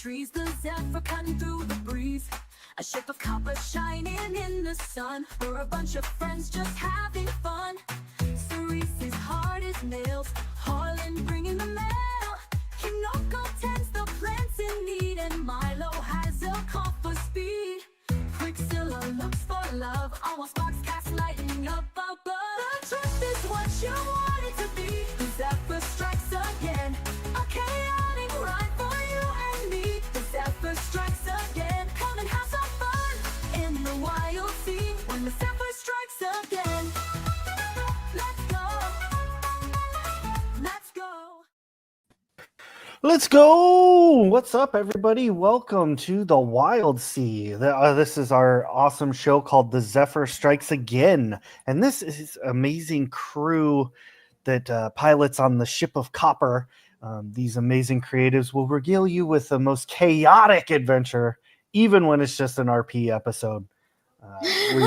trees, the Zephyr cutting through the breeze. A ship of copper shining in the sun. We're a bunch of friends just having fun. Cerise's hard as nails, Harlan bringing the mail. Kinoko tends the plants in need, and Milo has a call for speed. Quicksilver looks for love, almost box cats lighting up above. The truth is what you want it to be. The Zephyr strikes again, a chaotic ride for you and me. The Zephyr strikes again, come and have some fun in the Wildsea. When the Zephyr strikes again, let's go, let's go. Let's go! What's up, everybody? Welcome to the Wildsea. This is our awesome show called The Zephyr Strikes Again. And this is amazing crew that pilots on the ship of copper. These amazing creatives will regale you with the most chaotic adventure, even when it's just an RP episode. We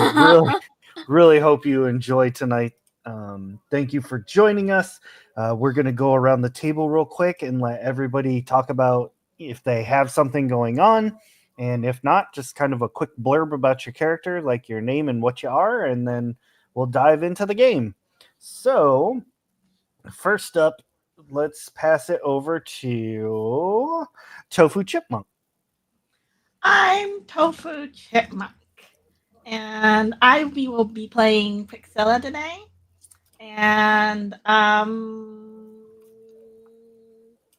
really hope you enjoy tonight. Thank you for joining us. We're going to go around the table real quick and let everybody talk about if they have something going on. And if not, just kind of a quick blurb about your character, like your name and what you are, and then we'll dive into the game. So, first up, let's pass it over to Tofu Chipmunk. I'm Tofu Chipmunk, and will be playing Quicksilver today. And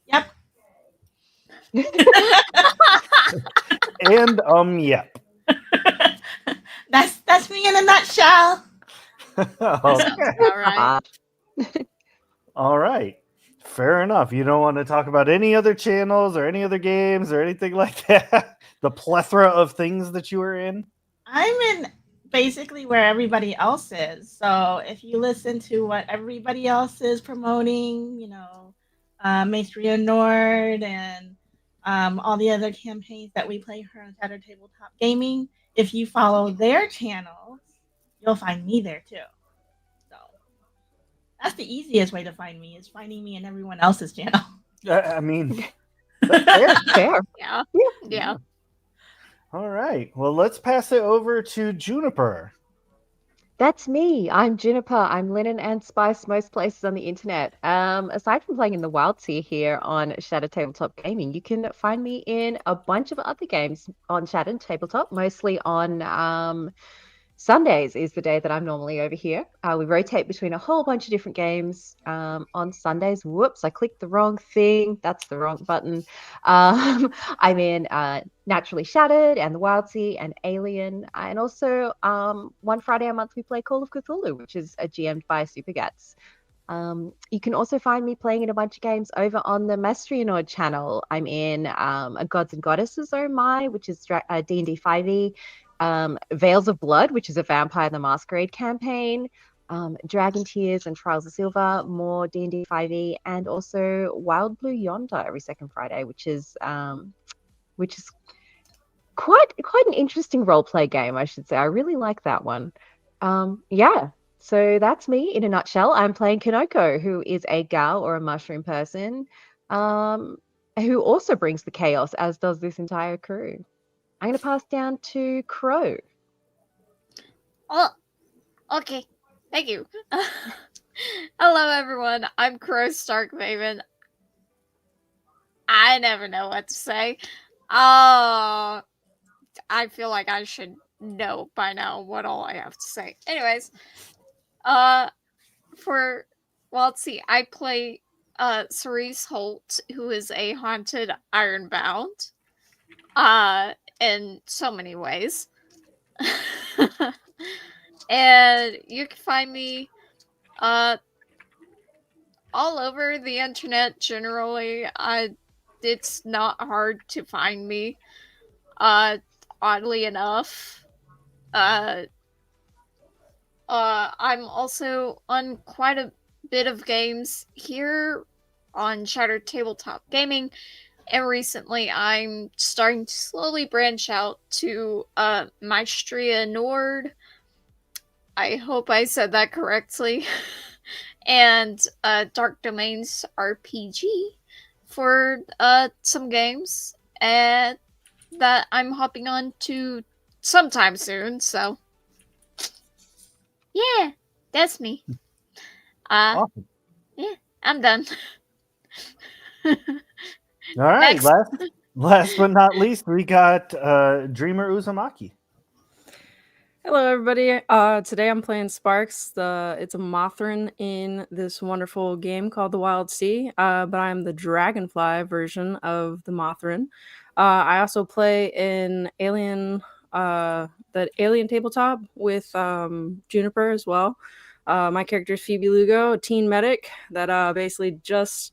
yep. And yep. That's me in a nutshell. Okay. All right. Fair enough. You don't want to talk about any other channels or any other games or anything like that? The plethora of things that you are in? I'm in basically where everybody else is. So if you listen to what everybody else is promoting, Maestria Nord and all the other campaigns that we play here on Shadow Tabletop Gaming, if you follow their channels, you'll find me there too. So that's the easiest way to find me, is finding me in everyone else's channel. I mean, fair. Yeah. All right. Well, let's pass it over to Juniper. That's me. I'm Juniper. I'm linen and spice most places on the internet. Aside from playing in the Wildsea here on Shadow Tabletop Gaming, you can find me in a bunch of other games on Shadow Tabletop, mostly on Sundays is the day that I'm normally over here. We rotate between a whole bunch of different games on Sundays. Whoops, I clicked the wrong thing. That's the wrong button. I'm in Naturally Shattered and the Wildsea and Alien. And also one Friday a month we play Call of Cthulhu, which is GM'd by Supergats. You can also find me playing in a bunch of games over on the Maestria channel. I'm in a Gods and Goddesses Oh My, which is D&D 5e. Veils of Blood, which is a Vampire the Masquerade campaign, Dragon Tears and Trials of Silver, more D&D 5e, and also Wild Blue Yonder every second Friday, which is quite an interesting role play game, I should say. I really like that one. Yeah. So that's me in a nutshell. I'm playing Kinoko, who is a gal or a mushroom person, who also brings the chaos, as does this entire crew. I'm going to pass down to Crow. Oh, okay. Thank you. Hello, everyone. I'm Crow Starkmaven. I never know what to say. I feel like I should know by now what all I have to say. Anyways, let's see. I play Cerise Holt, who is a haunted Ironbound. In so many ways. And you can find me all over the internet generally. It's not hard to find me. Oddly enough. I'm also on quite a bit of games here on Shattered Tabletop Gaming. And recently, I'm starting to slowly branch out to Maestria Nord. I hope I said that correctly. And Dark Domains RPG for some games. and that I'm hopping on to sometime soon. So yeah, that's me. Awesome. Yeah, I'm done. All right. Next. Last but not least, we got Dreamer Uzumaki. Hello, everybody. Today I'm playing Sparks. It's a Mothrin in this wonderful game called the Wildsea, but I'm the Dragonfly version of the Mothrin. I also play in that Alien tabletop with Juniper as well. My character is Phoebe Lugo, a teen medic that basically just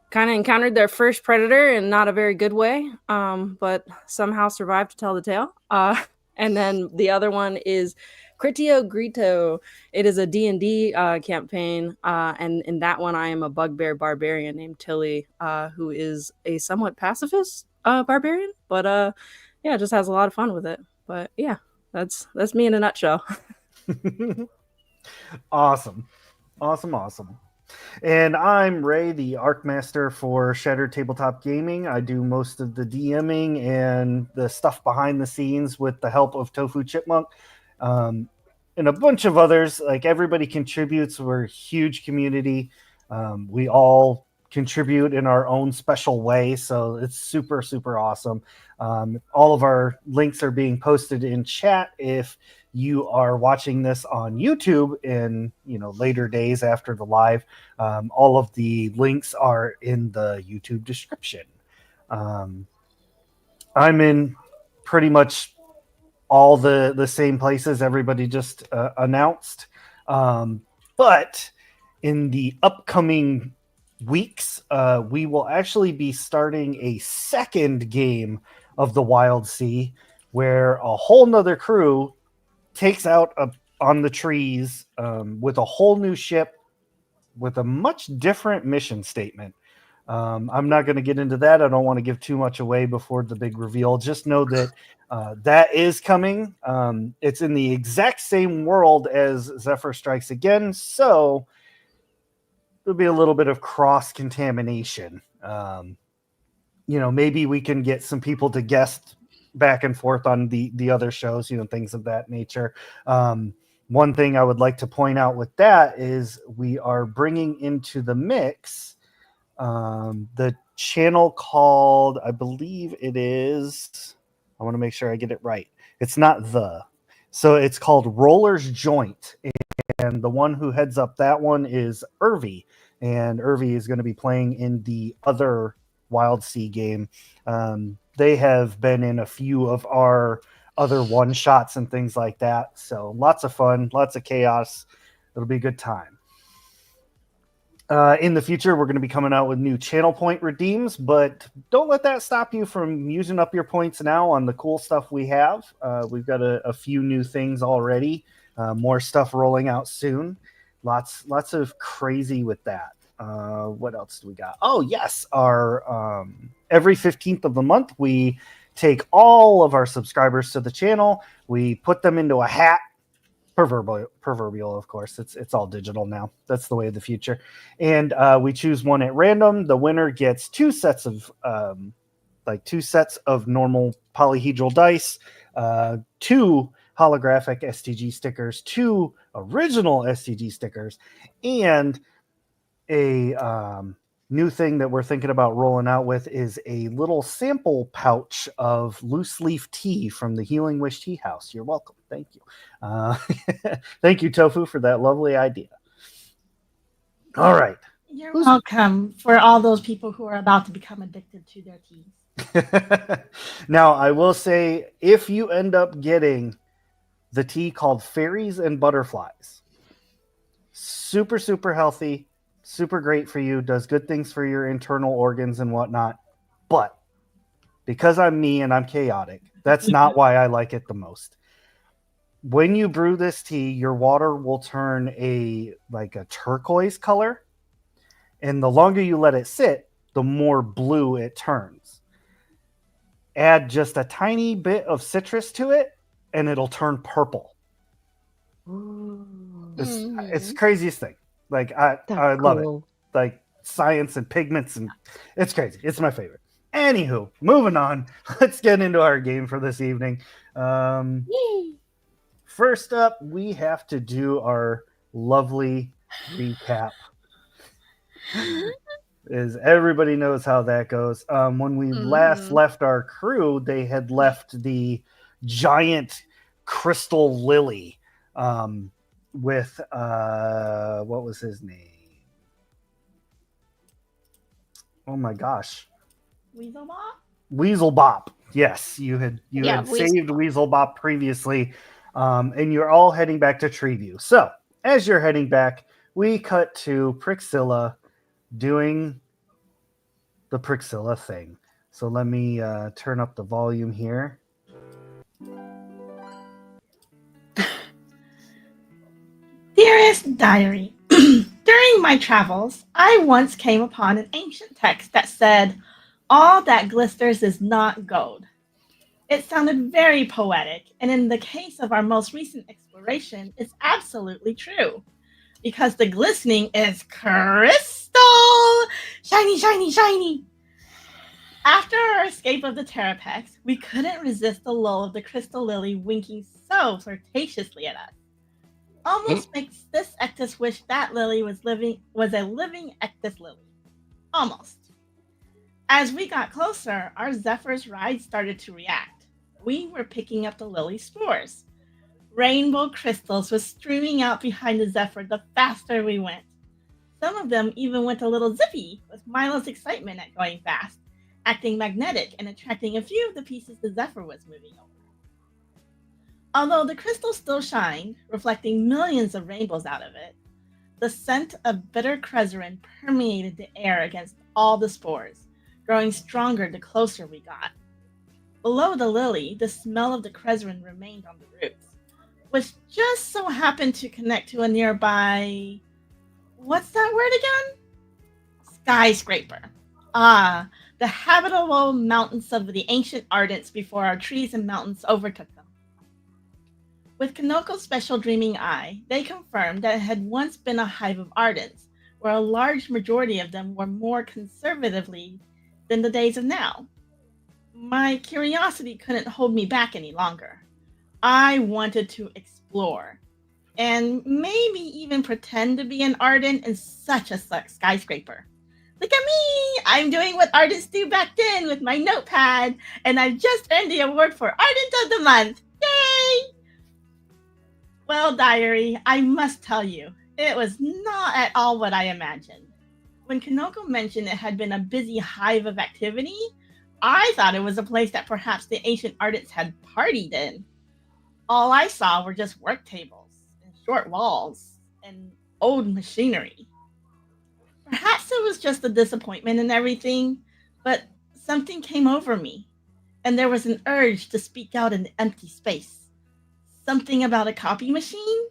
kind of encountered their first predator in not a very good way, but somehow survived to tell the tale. And then the other one is Critio Grito. It is a D&D campaign, and in that one I am a bugbear barbarian named Tilly, who is a somewhat pacifist barbarian, but yeah, just has a lot of fun with it. But yeah, that's me in a nutshell. Awesome. And I'm Ray, the Arcmaster for Shattered Tabletop Gaming. I do most of the DMing and the stuff behind the scenes with the help of Tofu Chipmunk, and a bunch of others. Like, everybody contributes. We're a huge community. We all contribute in our own special way, so it's super, super awesome. All of our links are being posted in chat if you are watching this on YouTube in later days after the live. All of the links are in the YouTube description. I'm in pretty much all the same places everybody just announced, but in the upcoming weeks, we will actually be starting a second game of the Wildsea, where a whole nother crew takes out on the trees with a whole new ship with a much different mission statement. I'm not going to get into that. I don't want to give too much away before the big reveal. Just know that that is coming. It's in the exact same world as Zephyr Strikes Again, so there'll be a little bit of cross-contamination. Maybe we can get some people to guest back and forth on the other shows, things of that nature. One thing I would like to point out with that is we are bringing into the mix the channel called, I believe it is, I want to make sure I get it right. It's not so it's called Roller's Joint. And the one who heads up that one is Irvi. And Irvi is going to be playing in the other Wildsea game. They have been in a few of our other one-shots and things like that. So lots of fun, lots of chaos. It'll be a good time. In the future, we're going to be coming out with new channel point redeems, but don't let that stop you from using up your points now on the cool stuff we have. We've got a few new things already. More stuff rolling out soon. Lots of crazy with that. What else do we got? Oh, yes. Our every 15th of the month, we take all of our subscribers to the channel. We put them into a hat. Proverbial, of course. It's all digital now. That's the way of the future. And we choose one at random. The winner gets two sets of normal polyhedral dice, 2 holographic STG stickers, 2 original STG stickers, and a new thing that we're thinking about rolling out with is a little sample pouch of loose leaf tea from the Healing Wish Tea House. You're welcome. Thank you. Thank you, Tofu, for that lovely idea. All right. You're welcome for all those people who are about to become addicted to their tea. Now, I will say, if you end up getting the tea called Fairies and Butterflies, super, super healthy, super great for you, does good things for your internal organs and whatnot. But because I'm me and I'm chaotic, that's not why I like it the most. When you brew this tea, your water will turn a turquoise color. And the longer you let it sit, the more blue it turns. Add just a tiny bit of citrus to it, and it'll turn purple. It's the craziest thing. I love it. Like science and pigments, and it's crazy. It's my favorite. Anywho, moving on. Let's get into our game for this evening. First up, we have to do our lovely recap. Is everybody knows how that goes. When we last left our crew, they had left the giant crystal lily with what was his name? Oh my gosh. Weaselbop. Yes, you had saved Weaselbop previously, and you're all heading back to Treeview. So as you're heading back, we cut to Prixilla doing the Prixilla thing. So let me turn up the volume here. Dearest Diary, during my travels, I once came upon an ancient text that said, "All that glisters is not gold." It sounded very poetic, and in the case of our most recent exploration, it's absolutely true. Because the glistening is crystal! Shiny, shiny, shiny! After our escape of the Terrapex, we couldn't resist the lull of the crystal lily winking so flirtatiously at us. Almost makes this Ectus wish that lily was a living Ectus lily. Almost. As we got closer, our Zephyr's ride started to react. We were picking up the lily spores. Rainbow crystals were streaming out behind the Zephyr the faster we went. Some of them even went a little zippy with Milo's excitement at going fast, acting magnetic and attracting a few of the pieces the Zephyr was moving over. Although the crystal still shined, reflecting millions of rainbows out of it, the scent of bitter crezerin permeated the air against all the spores, growing stronger the closer we got. Below the lily, the smell of the crezerin remained on the roots, which just so happened to connect to a nearby... what's that word again? Skyscraper. Ah, the habitable mountains of the ancient Ardents before our trees and mountains overtook them. With Kanoko's special dreaming eye, they confirmed that it had once been a hive of Ardents, where a large majority of them were more conservatively than the days of now. My curiosity couldn't hold me back any longer. I wanted to explore, and maybe even pretend to be an Ardent in such a skyscraper. Look at me! I'm doing what Ardents do back then with my notepad, and I've just earned the award for Ardent of the Month! Yay! Well, Diary, I must tell you, it was not at all what I imagined. When Kanoko mentioned it had been a busy hive of activity, I thought it was a place that perhaps the ancient Ardents had partied in. All I saw were just work tables and short walls and old machinery. Perhaps it was just the disappointment and everything, but something came over me, and there was an urge to speak out in the empty space. Something about a copy machine?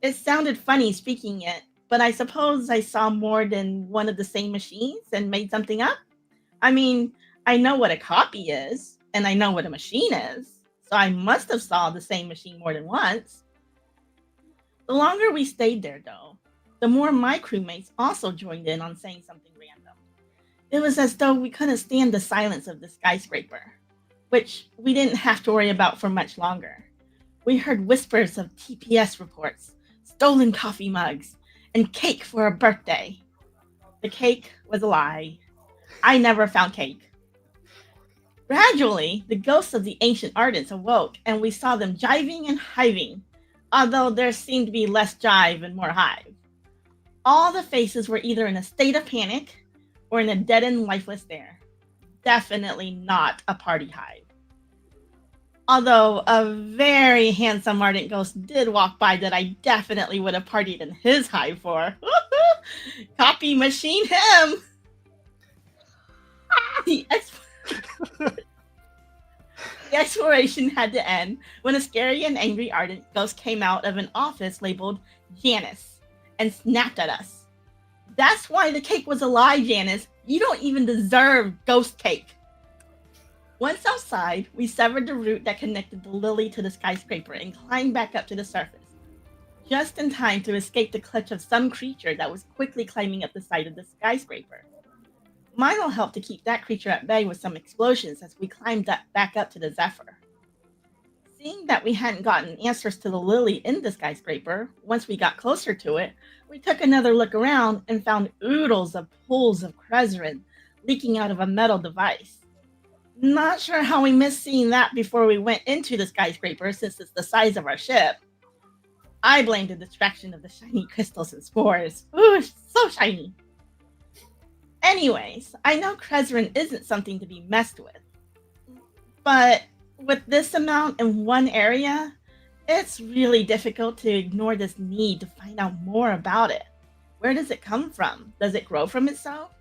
It sounded funny speaking it, but I suppose I saw more than one of the same machines and made something up. I mean, I know what a copy is, and I know what a machine is, so I must have saw the same machine more than once. The longer we stayed there, though, the more my crewmates also joined in on saying something random. It was as though we couldn't stand the silence of the skyscraper, which we didn't have to worry about for much longer. We heard whispers of TPS reports, stolen coffee mugs, and cake for a birthday. The cake was a lie. I never found cake. Gradually, the ghosts of the ancient Ardents awoke, and we saw them jiving and hiving, although there seemed to be less jive and more hive. All the faces were either in a state of panic or in a deadened, lifeless stare. Definitely not a party hive. Although a very handsome Ardent ghost did walk by that I definitely would have partied in his hive for. Copy machine him! The exploration had to end when a scary and angry Ardent ghost came out of an office labeled Janice and snapped at us. That's why the cake was a lie, Janice. You don't even deserve ghost cake. Once outside, we severed the route that connected the lily to the skyscraper and climbed back up to the surface, just in time to escape the clutch of some creature that was quickly climbing up the side of the skyscraper. Milo helped to keep that creature at bay with some explosions as we climbed back up to the Zephyr. Seeing that we hadn't gotten answers to the lily in the skyscraper, once we got closer to it, we took another look around and found oodles of pools of Krezerin leaking out of a metal device. Not sure how we missed seeing that before we went into the skyscraper since it's the size of our ship. I blame the distraction of the shiny crystals and spores. Ooh, so shiny. Anyways, I know Krezerin isn't something to be messed with. But with this amount in one area, it's really difficult to ignore this need to find out more about it. Where does it come from? Does it grow from itself?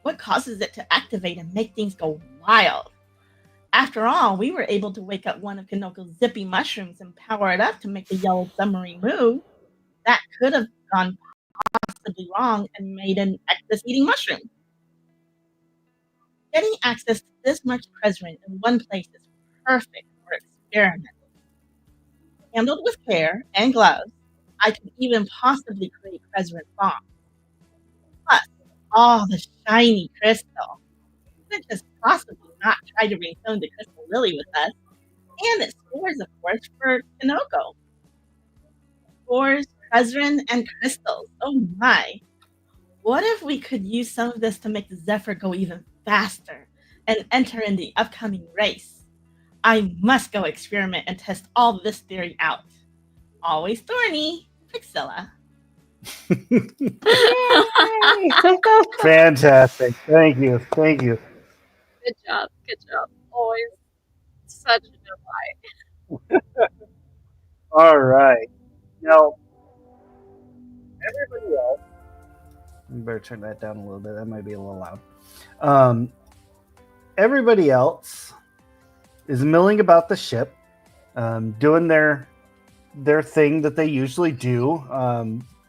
What causes it to activate and make things go wild? After all, we were able to wake up one of Kanoko's zippy mushrooms and power it up to make the yellow submarine move. That could have gone possibly wrong and made an excess-eating mushroom. Getting access to this much Krezerin in one place is perfect for experiments. Handled with care and gloves, I could even possibly create Krezerin bombs. Plus, all the shiny crystal. We could just possibly not try to bring home the crystal lily with us. And it scores, of course, for Kanoko. Spores, Krezerin, and crystals. Oh my. What if we could use some of this to make the Zephyr go even faster and enter in the upcoming race? I must go experiment and test all this theory out. Always thorny, Priscilla. Yay! Fantastic. Thank you. Thank you. Good job. Good job. Always such a delight. All right. Now, everybody else. You better turn that down a little bit. That might be a little loud. Everybody else is milling about the ship, doing their thing that they usually do.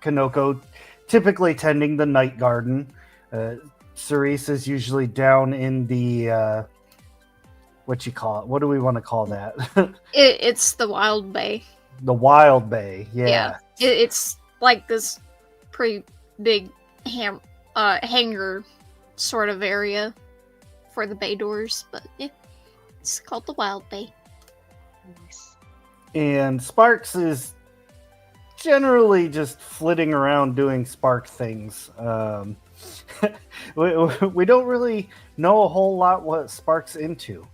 Kanoko typically tending the night garden. Cerise is usually down in the what you call it? What do we want to call that? It's the Wild Bay. The Wild Bay. Yeah. It's like this pretty big hangar sort of area for the bay doors, but yeah, it's called the Wild Bay. Nice. And Sparks is generally just flitting around doing Spark things. We don't really know a whole lot what Spark's into,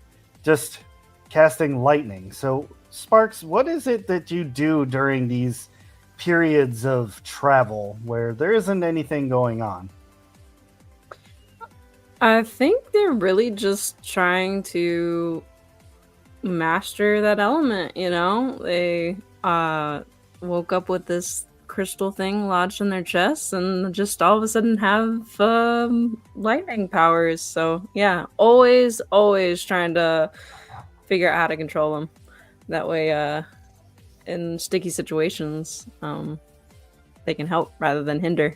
just casting lightning. So, Sparks, what is it that you do during these periods of travel where there isn't anything going on? I think they're really just trying to master that element, you know? They woke up with this crystal thing lodged in their chests and just all of a sudden have lightning powers. So yeah, always trying to figure out how to control them. That way in sticky situations they can help rather than hinder.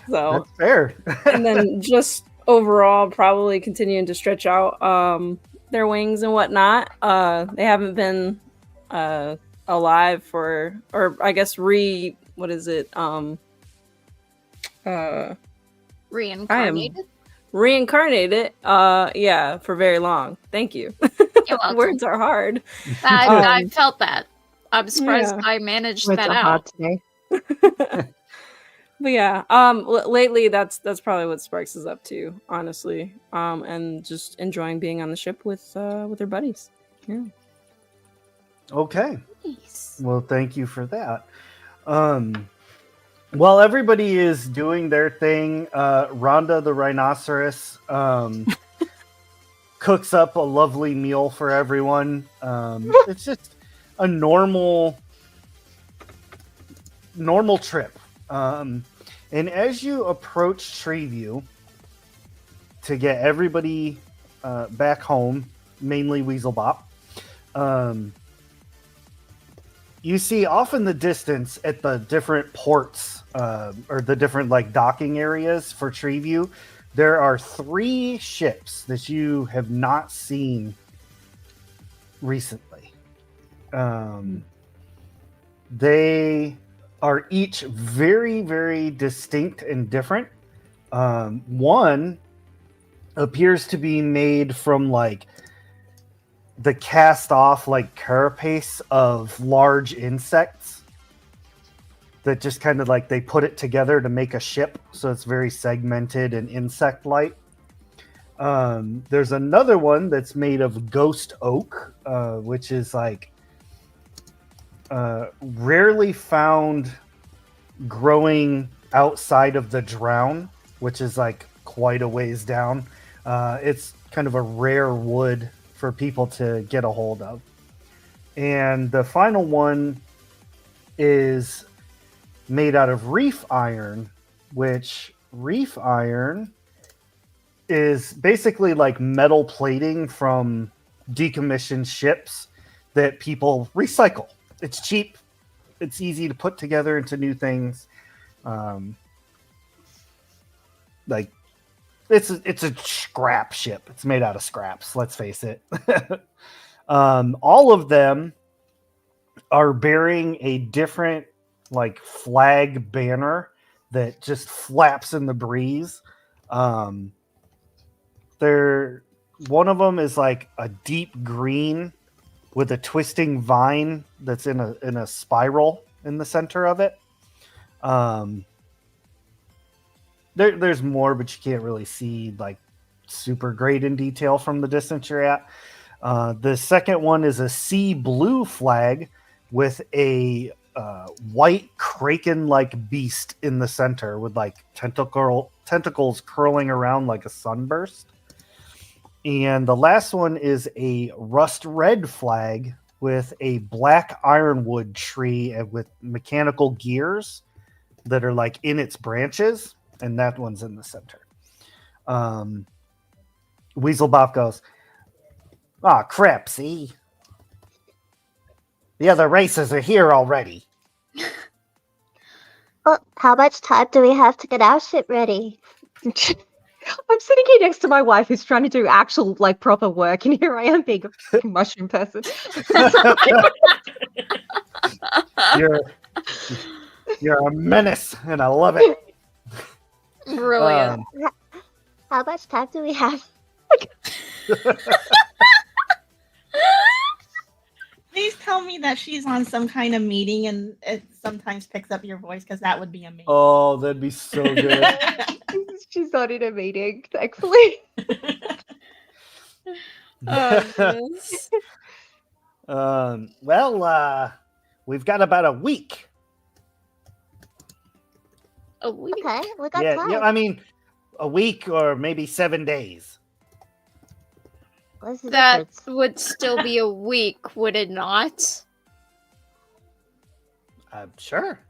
So That's fair. and then just overall probably continuing to stretch out their wings and whatnot. They haven't been alive for, or I guess reincarnated yeah, for very long. Thank you. You're welcome. Words are hard. I felt that. I'm surprised Yeah. I managed Words that are hard out. today. But yeah, lately that's probably what Sparks is up to, honestly. And just enjoying being on the ship with their buddies. Yeah. Okay. Nice. Well, thank you for that. While everybody is doing their thing, Rhonda the rhinoceros cooks up a lovely meal for everyone. It's just a normal trip. And as you approach Treeview to get everybody back home, mainly Weaselbop, you see off in the distance at the different ports or the different like docking areas for Treeview, there are 3 ships that you have not seen recently. They are each very, very distinct and different. One appears to be made from like the cast off like carapace of large insects that just kind of like they put it together to make a ship, so it's very segmented and insect like. There's another one that's made of ghost oak, which is like rarely found growing outside of the drown, which is like quite a ways down. It's kind of a rare wood for people to get a hold of. And the final one is made out of reef iron, which reef iron is basically like metal plating from decommissioned ships that people recycle. It's cheap. It's easy to put together into new things. Like it's a scrap ship. It's made out of scraps. Let's face it. All of them are bearing a different like flag banner that just flaps in the breeze. One of them is like a deep green with a twisting vine that's in a spiral in the center of it. There's more, but you can't really see like super great in detail from the distance you're at. The second one is a sea blue flag with a white kraken-like beast in the center with like tentacles curling around like a sunburst. And the last one is a rust red flag with a black ironwood tree and with mechanical gears that are like in its branches, and that one's in the center. Weaselbop goes, "Ah, crap, see? The other races are here already." Well, how much time do we have to get our ship ready? I'm sitting here next to my wife who's trying to do actual, like, proper work, and here I am being a fucking mushroom person. You're a menace, and I love it. Brilliant. How much time do we have? Please tell me that she's on some kind of meeting and it sometimes picks up your voice, because that would be amazing. Oh, that'd be so good. She's not in a meeting, thankfully. Oh, goodness. Well, we've got about a week. A week? Okay, we got time. Yeah, I mean, a week or maybe 7 days. What's the That difference? would still be a week, would it not? Sure.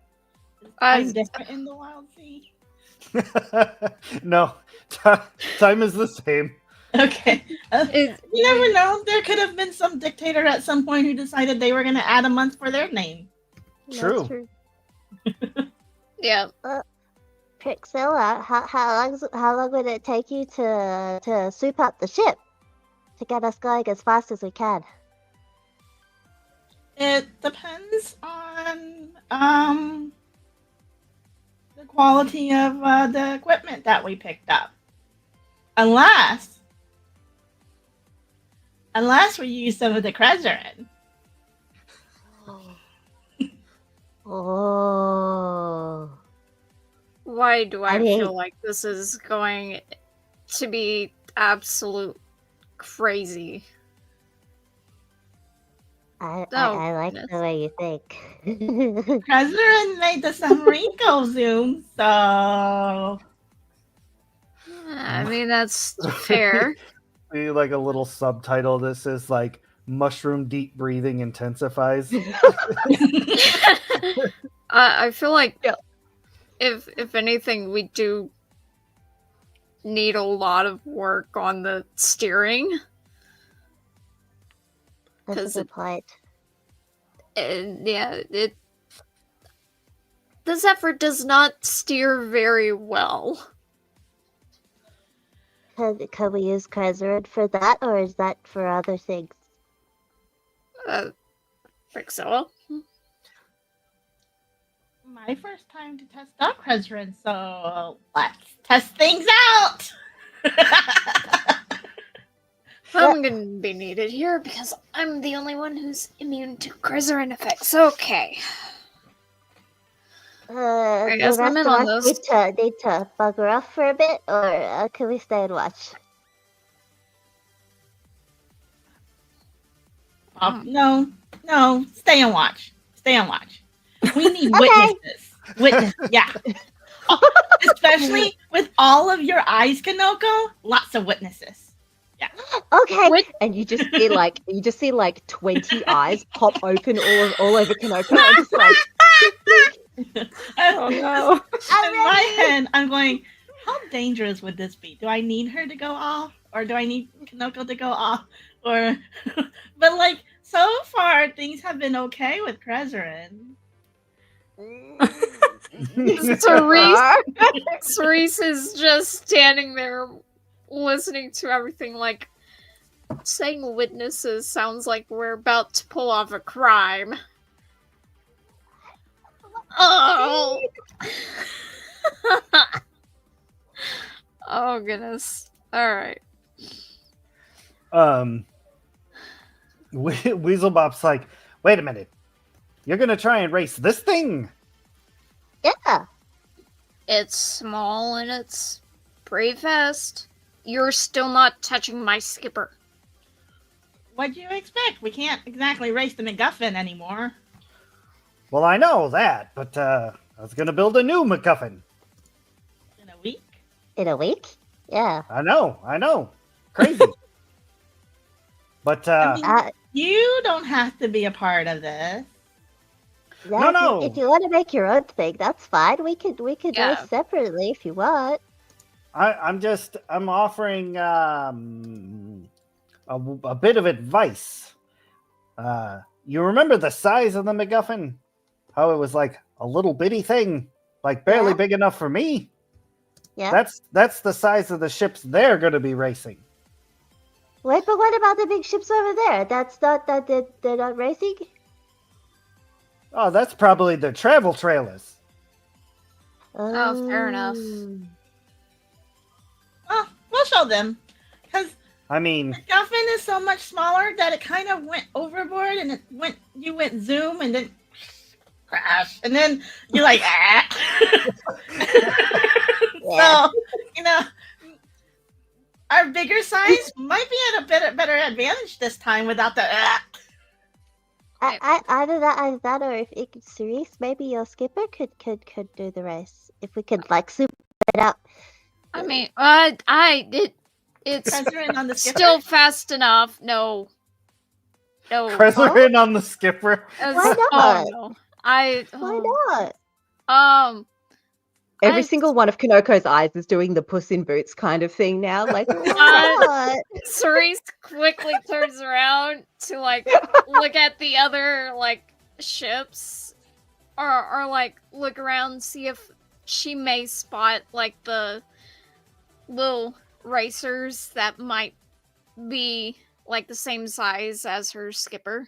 It's different in the Wild Sea. No, time is the same. Okay. Is- You never know. There could have been some dictator at some point who decided they were going to add a month for their name. True. That's true. yeah. Priscilla, how long would it take you to soup up the ship to get us going as fast as we can? It depends on the quality of the equipment that we picked up. Unless we use some of the Krezerin. Oh. Why do I I mean- feel like this is going to be absolute crazy? I Oh, like goodness. the way you think. Krezerin made the submarine go zoom, so I mean, that's fair. Maybe like a little subtitle. This is like mushroom deep breathing intensifies. I feel like Yeah. if anything, we do need a lot of work on the steering. That's 'Cause a good point. And yeah, the Zephyr does not steer very well. Can we use Krezerin for that, or is that for other things? Think so. my first time to test out Cresrin, so let's test things out. I'm gonna be needed here because I'm the only one who's immune to Glycerin effects. Okay. The guess I'm rest in of on us this. need to bugger off for a bit, or can we stay and watch? No, stay and watch. Stay and watch. We need Okay. witnesses. Yeah. Especially with all of your eyes, Kanoko. Lots of witnesses. Yeah. Okay. What? And you just see like 20 eyes pop open all over Kanoko and just like Oh no. In my head, I'm going, how dangerous would this be? Do I need her to go off? Or do I need Kanoko to go off? Or but like so far things have been okay with Krezerin. Cerise is just standing there listening to everything. Like, saying witnesses sounds like we're about to pull off a crime. Oh. Oh goodness. Alright. Weaselbop's like, wait a minute. You're gonna try and race this thing? Yeah. It's small and it's pretty fast. You're still not touching my skipper. What do you expect? We can't exactly race the MacGuffin anymore. Well, I know that, but I was gonna build a new MacGuffin. In a week? In a week? Yeah. I know. Crazy. But I mean, you don't have to be a part of this. Yeah, No. If you want to make your own thing, that's fine. We could Yeah. race separately if you want. I'm offering a bit of advice. You remember the size of the MacGuffin? How it was like a little bitty thing, like barely Yeah. big enough for me. Yeah. That's the size of the ships they're going to be racing. Wait, but what about the big ships over there? That's not that they're not racing. Oh, that's probably the travel trailers. Oh, fair enough. Oh, we'll show them. Because I mean, MacGuffin is so much smaller that it kind of went overboard and you went zoom and then crash. And then you're like, ah. Yeah. So, our bigger size might be at a better advantage this time without the Either that, or if Cerise, maybe your skipper could do the race. If we could like super it up. I mean, it's President on the skipper. still fast enough. No. President on the skipper. Why not? Oh, no. Why not? every I- single one of Kanoko's eyes is doing the Puss in Boots kind of thing now. Like, Why not? Cerise quickly turns around to like look at the other like ships, or like look around, see if she may spot like the little racers that might be like the same size as her skipper.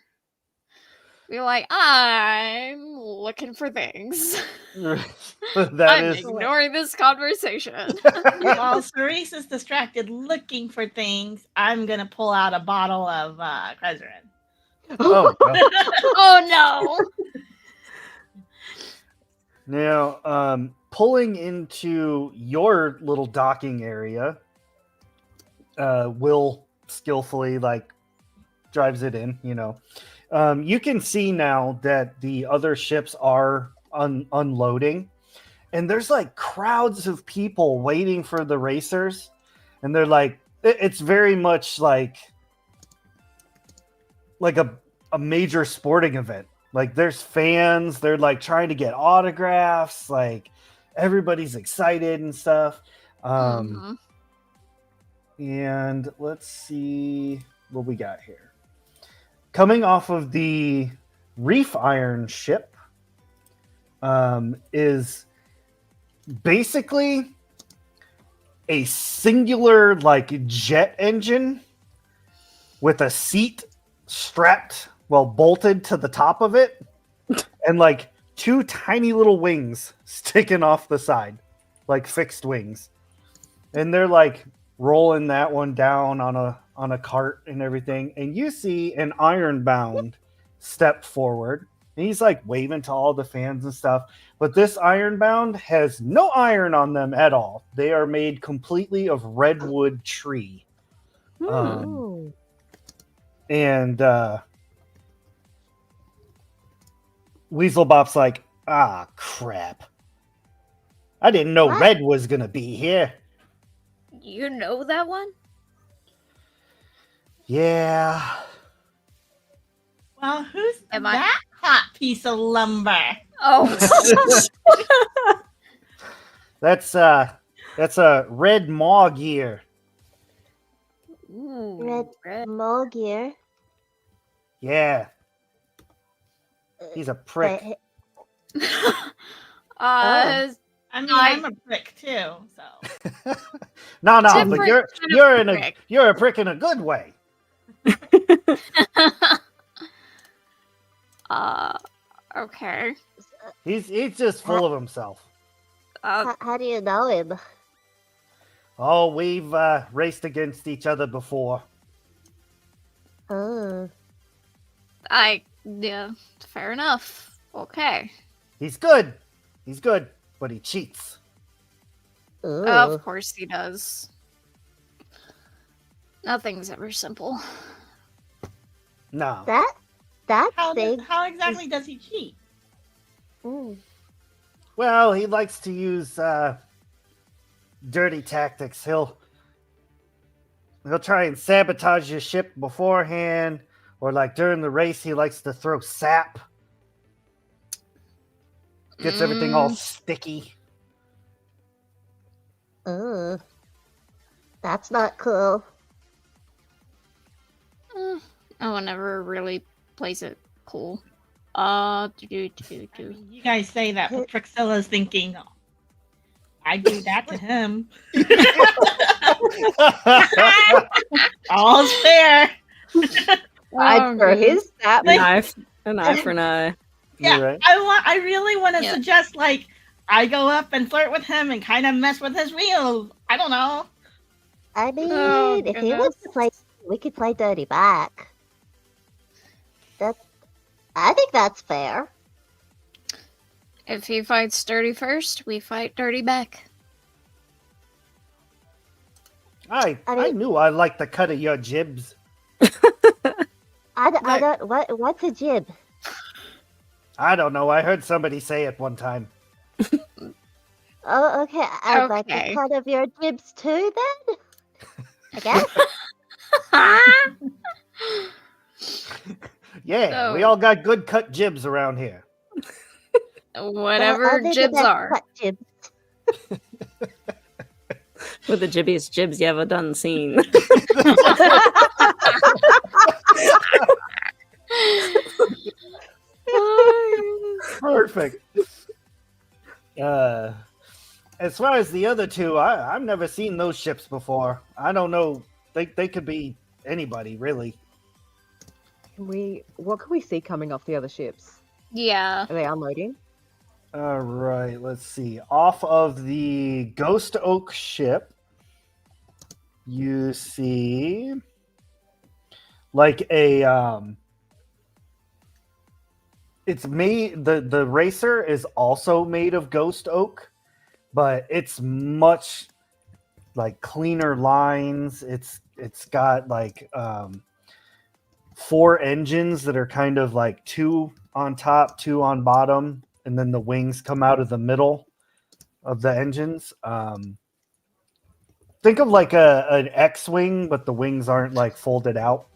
Be like, I'm looking for things. That I'm is ignoring this conversation. While Cerise is distracted looking for things, I'm gonna pull out a bottle of Krezerin. oh no. Oh no! Now, pulling into your little docking area, Will skillfully like drives it in. You can see now that the other ships are unloading, and there's like crowds of people waiting for the racers, and they're like, it's very much like a major sporting event. Like there's fans, they're like trying to get autographs, like everybody's excited and stuff. Mhm. And let's see what we got here. Coming off of the Reef Iron ship is basically a singular like jet engine with a seat bolted to the top of it and like two tiny little wings sticking off the side, like fixed wings. And they're like rolling that one down on a cart and everything. And you see an Ironbound step forward. And he's like waving to all the fans and stuff. But this Ironbound has no iron on them at all. They are made completely of redwood tree. Ooh. And Weaselbop's like, ah, crap. I didn't know What? Red was going to be here. You know that one? Yeah. Well, who's Am I- that hot piece of lumber? Oh, That's a red maw gear. ooh, red. Mulgear. Yeah. He's a prick. uh, I mean, I- I'm a prick too, so. No, but Different kind of you're a prick in a good way. okay. He's just full of himself. How do you know him? Oh, we've raced against each other before. Oh. Yeah, fair enough. Okay. He's good, but he cheats. Ooh. Of course he does. Nothing's ever simple. No. That How thing. exactly does he cheat? Mm. Well, he likes to use dirty tactics. He'll try and sabotage your ship beforehand, or like during the race, he likes to throw sap. Gets everything all sticky. Ooh. That's not cool. No one ever really plays it cool. Do. I mean, you guys say that, but Priscilla's thinking, oh, I do that to him. All's fair. I'd throw his sap. Like- An eye for an eye. Yeah, You're right. I really want to Yeah. suggest like I go up and flirt with him and kind of mess with his wheels. I don't know. I mean, Oh, if he wants to play, we could play dirty back. I think that's fair. If he fights dirty first, we fight dirty back. I mean- knew I liked the cut of your jibs. I don't. What's a jib? I don't know. I heard somebody say it one time. Oh, okay. I'd like Okay. a cut of your jibs too, then. I guess. Yeah, we So- all got good cut jibs around here. Whatever Well, they're the jibs best are. cut jibs. With the jibbiest jibs you ever done seen. Perfect. As far as the other two, I've never seen those ships before. I don't know. They could be anybody, really. What can we see coming off the other ships? Yeah. Are they unloading? All right, let's see. Off of the Ghost Oak ship, you see like a it's made the racer is also made of ghost oak, but it's much like cleaner lines. It's got like 4 engines that are kind of like 2 on top, 2 on bottom, and then the wings come out of the middle of the engines. Think of like an X-wing, but the wings aren't like folded out.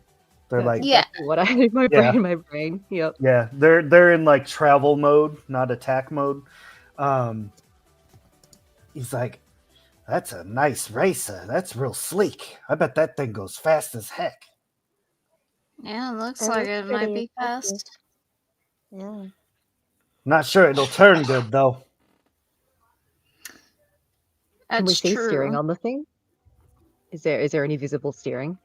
They're That's like Yeah. exactly what I had in my Yeah. brain. Yep. yeah, they're in like travel mode, not attack mode. He's like, that's a nice racer. That's real sleek. I bet that thing goes fast as heck. Yeah, it looks That like looks it might pretty be impressive. fast. Yeah. Not sure it'll turn good though. That's Can we see true. steering on the thing? Is there any visible steering?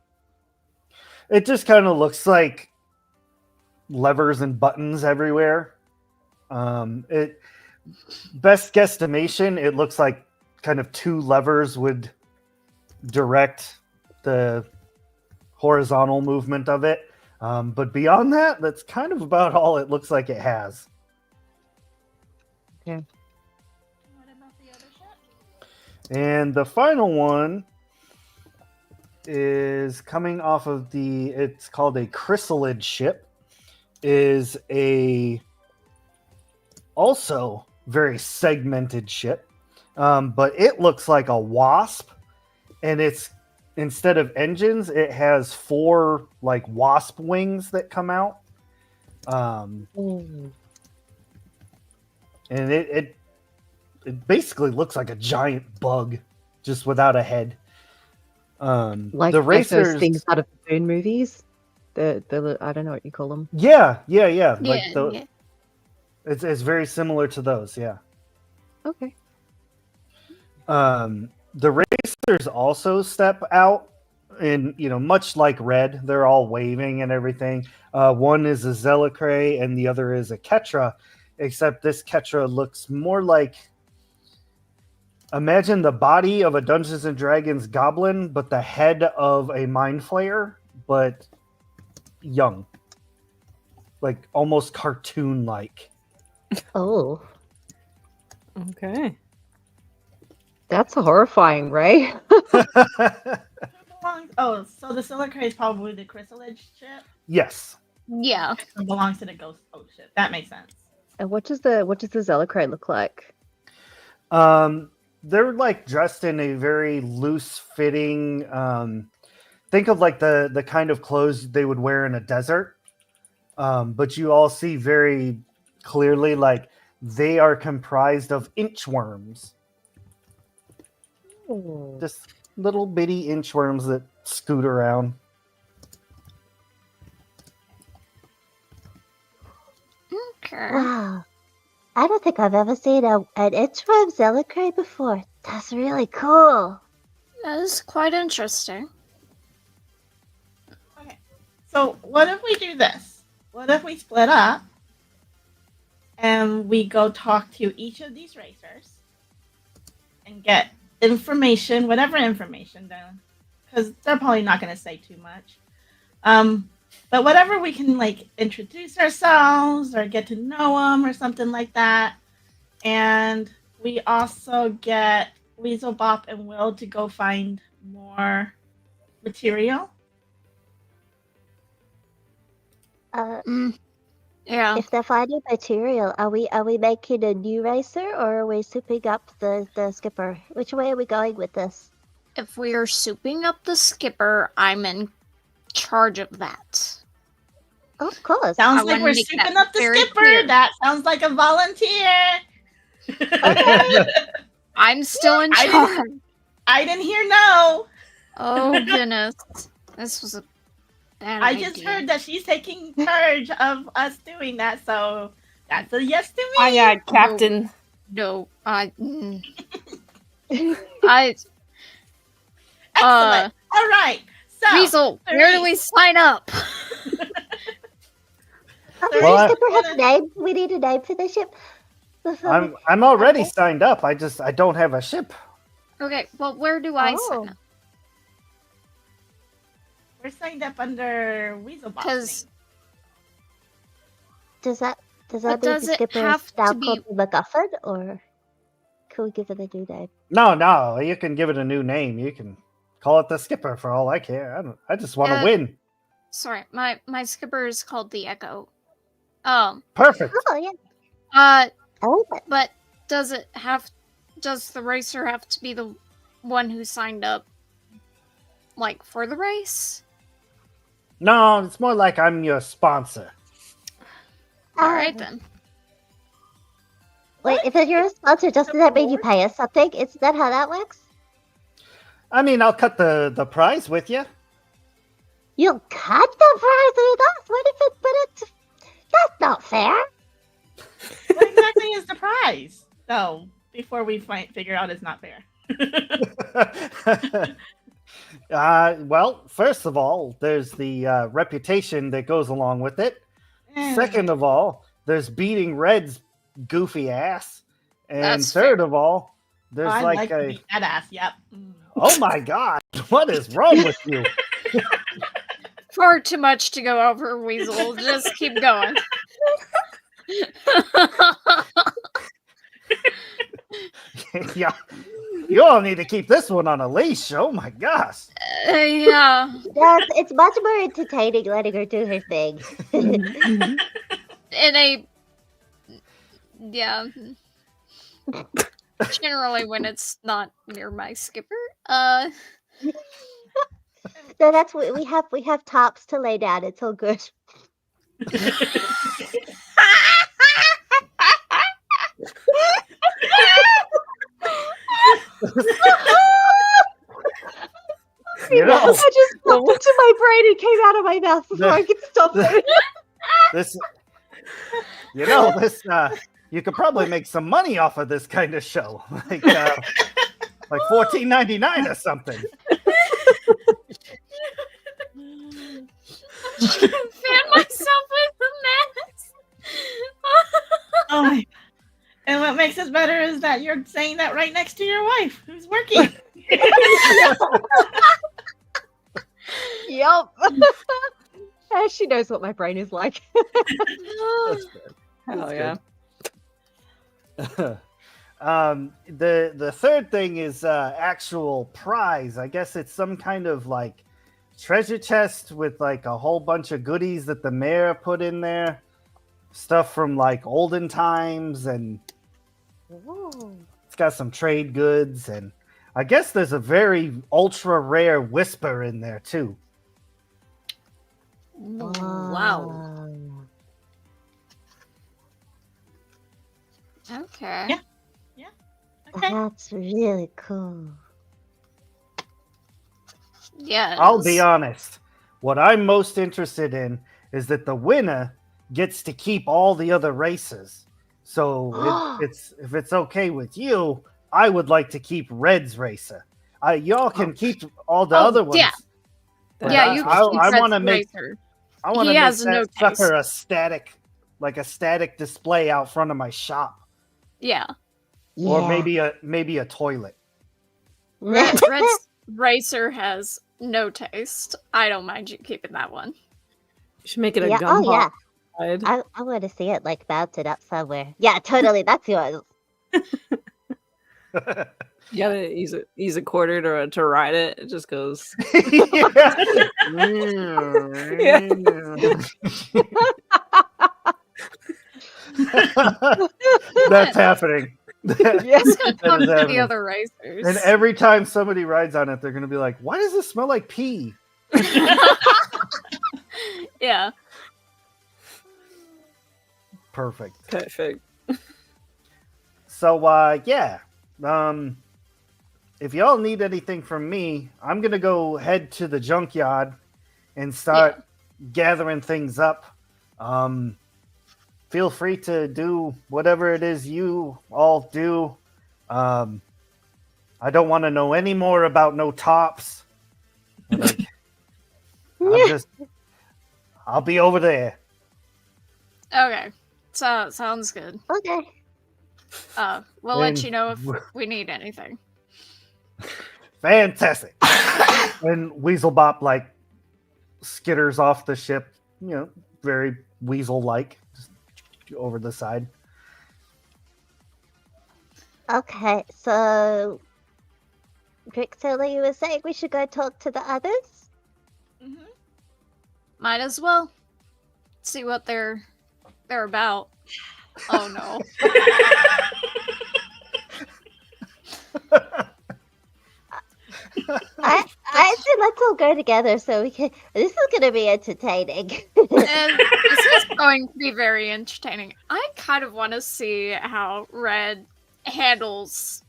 It just kind of looks like levers and buttons everywhere. It best guesstimation, it looks like kind of 2 levers would direct the horizontal movement of it. But beyond that, that's kind of about all it looks like it has. What about the other ship? And the final one is coming off of it's called a chrysalid ship, is a also very segmented ship, but it looks like a wasp, and it's instead of engines, it has 4 like wasp wings that come out, and it basically looks like a giant bug, just without a head. Like The those racers, things out of the Boon movies. The I don't know what you call them. yeah. Like Yeah. it's very similar to those, yeah. Okay. The racers also step out, and much like Red, they're all waving and everything. One is a Zelicray and the other is a Ketra, except this Ketra looks more like, imagine the body of a Dungeons and Dragons goblin, but the head of a mind flayer, but young, like almost cartoon like. Oh. Okay. That's horrifying, Ray. Oh, so the Silicate is probably the chrysalid ship. Yes. Yeah. It belongs to the ghost boat ship. That makes sense. And what does the Zelicrate look like? They're like dressed in a very loose fitting, think of like the kind of clothes they would wear in a desert. But you all see very clearly like they are comprised of inchworms. Just little bitty inchworms that scoot around. Okay. Wow. I don't think I've ever seen an inchworm Zelicray before. That's really cool. That is quite interesting. Okay. So what if we do this? What if we split up and we go talk to each of these racers and get information, whatever information down, because they're probably not going to say too much. But whatever we can like introduce ourselves or get to know them or something like that. And we also get Weasel Bop and Will to go find more material. Yeah. If they're finding material, are we making a new racer or are we souping up the skipper? Which way are we going with this? If we are souping up the skipper, I'm in charge of that. Oh, of course. Sounds I like wanna we're make souping that up the very skipper. clear. That sounds like a volunteer. I'm still in I charge. didn't- I didn't hear no. Oh goodness. This was a bad I idea. just heard that she's taking charge of us doing that, so that's a yes to me. Aye, aye, Captain. No, I. Excellent. All right. So, Weasel, where do we sign up? Okay, Well, does skipper have a name? We need a name for the ship. I'm already signed up. I don't have a ship. Okay, well, where do I Oh. sign up? We're signed up under Weasel Boss. 'Cause- Does that But mean does the it skipper have is now to be- called the MacGuffin, or can we give it a new name? No, you can give it a new name. You can call it the Skipper for all I care. I just want to win. Sorry, my skipper is called the Echo. Perfect. Oh yeah, Uh, I like it. but does the racer have to be the one who signed up, like, for the race? No, it's more like I'm your sponsor. Alright then. Wait, if you're a sponsor, doesn't that mean you pay us something? Isn't that how that works? I mean, I'll cut the prize with you. You'll cut the prize with us? What if it's that's not fair. What exactly is the prize? So, before we figure out it's not fair. Well, first of all, there's the reputation that goes along with it. Second of all, there's beating Red's goofy ass. And That's third fair. of all, there's I like to a beat that ass. Yep. oh my god, what is wrong with you? Far too much to go over, Weasel. Just keep going. Yeah, you all need to keep this one on a leash. Oh my gosh. Yeah. Yes, it's much more entertaining letting her do her thing. In a yeah. Generally when it's not near my skipper. No, that's what we have. We have tops to lay down. It's all good. You know, I just popped into my brain and came out of my mouth before I could stop it. this you know this you could probably make some money off of this kind of show. Like $14.99 or something. Fan myself with the mask. Oh my. And what makes it better is that you're saying that right next to your wife who's working. Yup. She knows what my brain is like. That's good. Hell yeah. The third thing is actual prize. I guess it's some kind of like treasure chest with like a whole bunch of goodies that the mayor put in there. Stuff from like olden times, and it's got some trade goods, and I guess there's a very ultra rare whisper in there too. Wow. Okay. Yeah. Okay. That's really cool. Yeah. I'll be honest. What I'm most interested in is that the winner gets to keep all the other races. So if it's okay with you, I would like to keep Red's racer. Y'all can keep all the other ones. Yeah. but Yeah, you I can want to make Racer. I want to He make has no that sucker taste. a static display out front of my shop, Yeah. or maybe a toilet. Red's Racer has no taste. I don't mind you keeping that one. You should make it a Yeah, gum oh, yeah. side. I want to see it like mounted up somewhere. Yeah, totally. That's yours. You gotta use a quarter to ride it. It just goes. That's happening. It's gonna That talk is to the happening. other racers. And every time somebody rides on it, they're going to be like, why does it smell like pee? Yeah. Perfect. Perfect. So, yeah. If y'all need anything from me, I'm going to go head to the junkyard and start gathering things up. Feel free to do whatever it is you all do. I don't want to know any more about no tops. Like, I'll be over there. Okay. So sounds good. Okay. We'll let And- you know if we need anything. Fantastic. And Weaselbop like skitters off the ship, very weasel-like, just over the side. Okay, so Grixilla, you were saying we should go talk to the others? Mhm. Might as well see what they're about. Oh no. I said let's all go together so we can. This is gonna be entertaining. And this is going to be very entertaining. I kind of want to see how Red handles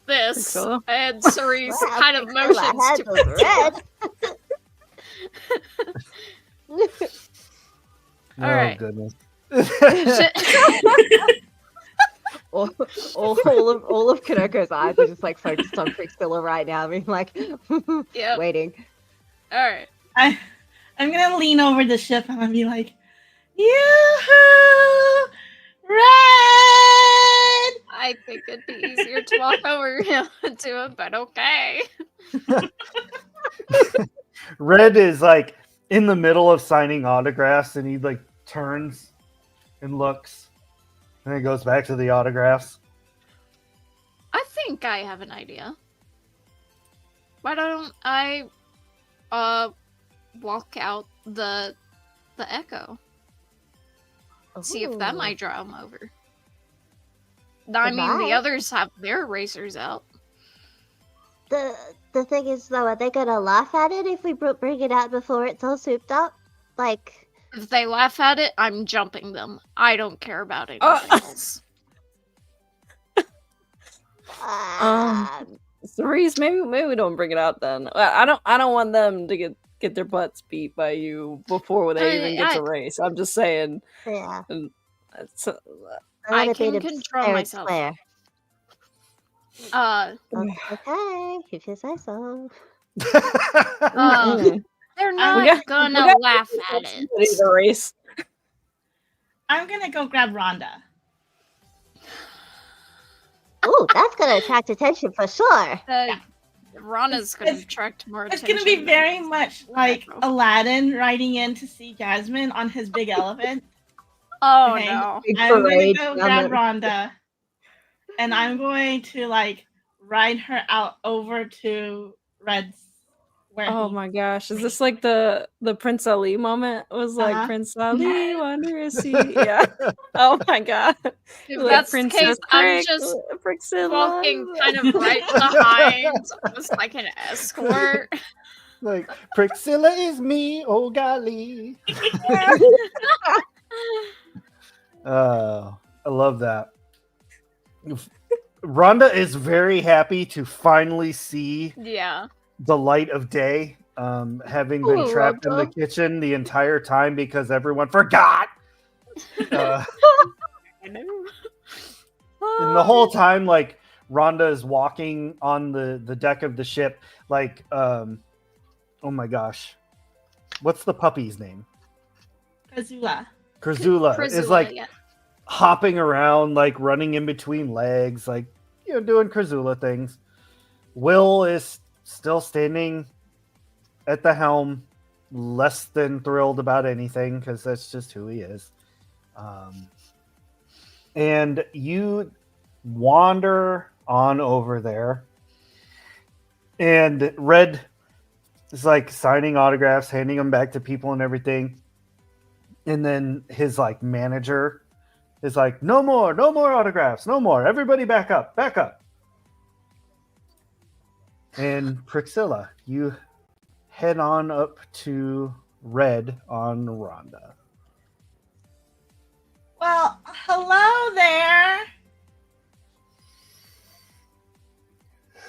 this, so. and Cerise Wow, kind of Grixilla motions to handles red. All right. Goodness. all of Kaneko's eyes are just like focused on Grixilla right now, being like, Yep. waiting. All right. I'm gonna lean over the ship and I'll be like, "Yoo-hoo! Red! I think it'd be easier to walk over to him, but okay. Red is like in the middle of signing autographs, and he like turns and looks, and then goes back to the autographs. I think I have an idea. Why don't I walk out the echo? See if that Ooh. might draw him over. I mean, the might. others have their racers out. The thing is, though, are they gonna laugh at it if we bring it out before it's all souped up? Like, If they laugh at it, I'm jumping them. I don't care about anything else. Cerise, maybe we don't bring it out then. I don't want them to get their butts beat by you before they even get to race. I'm just saying. yeah. So, I can control myself. Claire. Uh, Okay, if you say so. they're not got- gonna we got- laugh at it. The race. I'm gonna go grab Rhonda. Ooh, that's gonna attract attention for sure. Rana's gonna attract more It's attention. gonna be very much like Aladdin riding in to see Jasmine on his big elephant. Oh Okay. no. Big I'm gonna parade go down grab there. Rhonda, and I'm going to like ride her out over to Red's. Where Oh he- my gosh, is this like the Prince Ali moment? It was like Uh-huh. Prince Ali, wonder is he? Yeah. Oh my god. If Like that's the Princess case, I'm Prick- just Priscilla. walking kind of right behind, almost like an escort. Like, Priscilla is me, oh golly. I love that. Rhonda is very happy to finally see Yeah. the light of day, having been Ooh, trapped in the Rhonda. kitchen the entire time because everyone forgot. I know. And the whole time, like, Rhonda is walking on the deck of the ship, like, oh my gosh, what's the puppy's name? Azula. Kurzula is Priscilla, like yeah. hopping around, like running in between legs, like, you know, doing Kurzula things. Will is still standing at the helm, less than thrilled about anything because that's just who he is. And you wander on over there, and Red is like signing autographs, handing them back to people and everything. And then his like manager is like, no more autographs, no more. Everybody back up. And Priscilla, you head on up to Red on Rhonda. Well, hello there.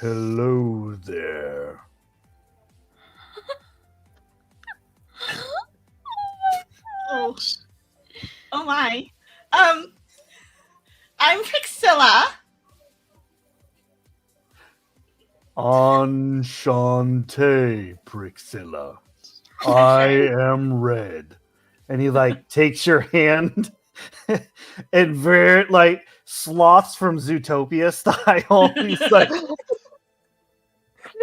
Hello there. Oh, oh my. I'm Priscilla. Enchante, Priscilla. I am Red. And he like takes your hand and very like sloths from Zootopia style. He's like,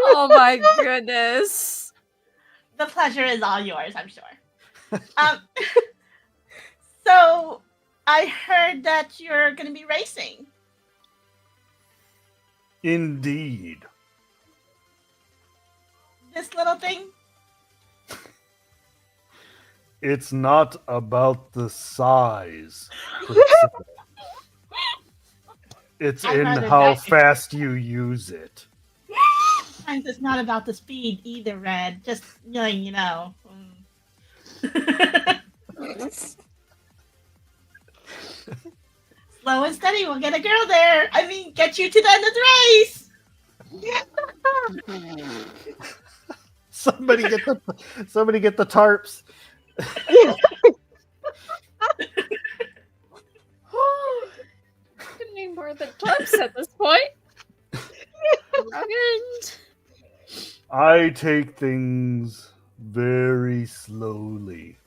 Oh my goodness. The pleasure is all yours, I'm sure. So I heard that you're going to be racing. indeed. This little thing. It's not about the size, Priscilla. It's I'd in rather how die. fast you use it. Sometimes it's not about the speed either, Red. Just letting you know. Slow and steady will get a girl there. I mean, get you to the end of the race. Somebody get the tarps. Couldn't need more than tarps at this point. Rugged. I take things very slowly.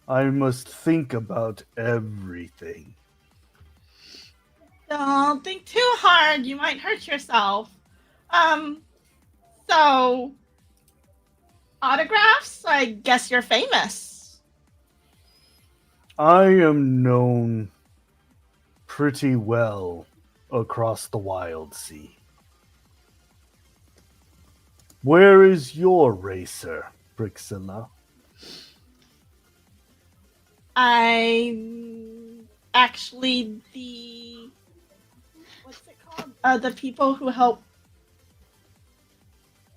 I must think about everything. Don't think too hard. You might hurt yourself. So autographs? I guess you're famous. I am known pretty well across the Wildsea. Where is your racer, Brixilla? I'm actually the what's it called? The people who help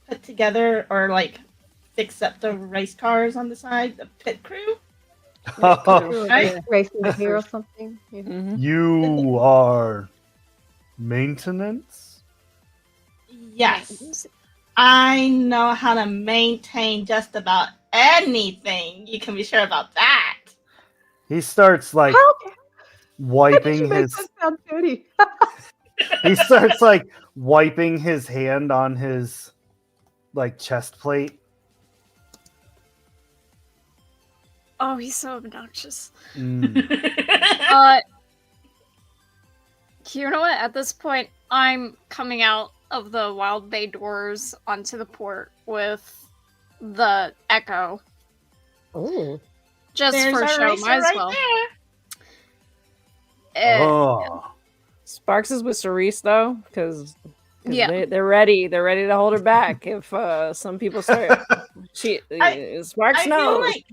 put together or like fix up the race cars on the side, the pit crew. Right? Racing here or something. Yeah. Mhm. You are maintenance? Yes. I know how to maintain just about anything. You can be sure about that. He starts like How did wiping you make his. that sound dirty? He starts like wiping his hand on his like chest plate. Oh, he's so obnoxious. Mm. You know what? At this point, I'm coming out of the Wild Bay doors onto the port with the Echo. Oh. Just There's for our show, racer might as right well. there. Oh. Sparks is with Cerise though, because Yeah. they're ready. They're ready to hold her back if some people start. Sparks I feel knows. like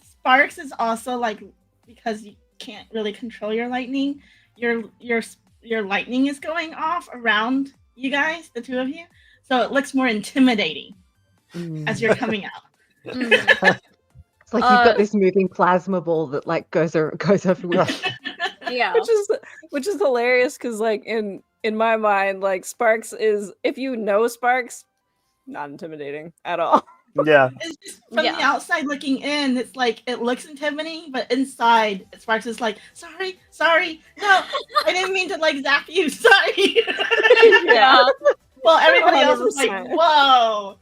Sparks is also like because you can't really control your lightning. Your lightning is going off around you guys, the two of you, so it looks more intimidating as you're coming out. Mm. It's like you've got this moving plasma ball that like goes everywhere. Yeah. which is hilarious because like in my mind, like Sparks is, if you know Sparks, not intimidating at all. Yeah. It's just from Yeah. the outside looking in, it's like it looks intimidating, but inside Sparks is like, sorry, no, I didn't mean to like zap you, sorry. Yeah. Well, everybody else is like, 100%. whoa.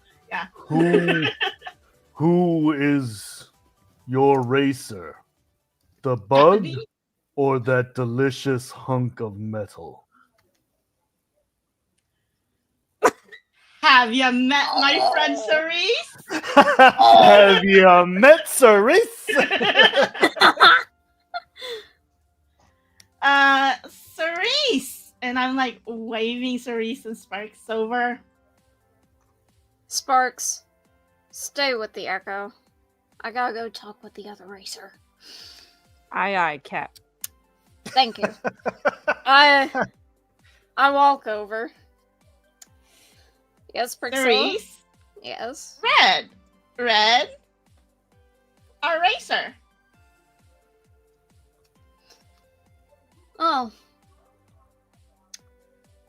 Who is your racer? The bug Happy? or that delicious hunk of metal? Have you met my friend Cerise? Have you met Cerise? Cerise! And I'm like waving Cerise and Sparks over. Sparks, stay with the Echo. I gotta go talk with the other racer. Aye, Cap. Thank you. I walk over. Yes, Priscilla? Cerise? Yes. Red? Our racer. Oh.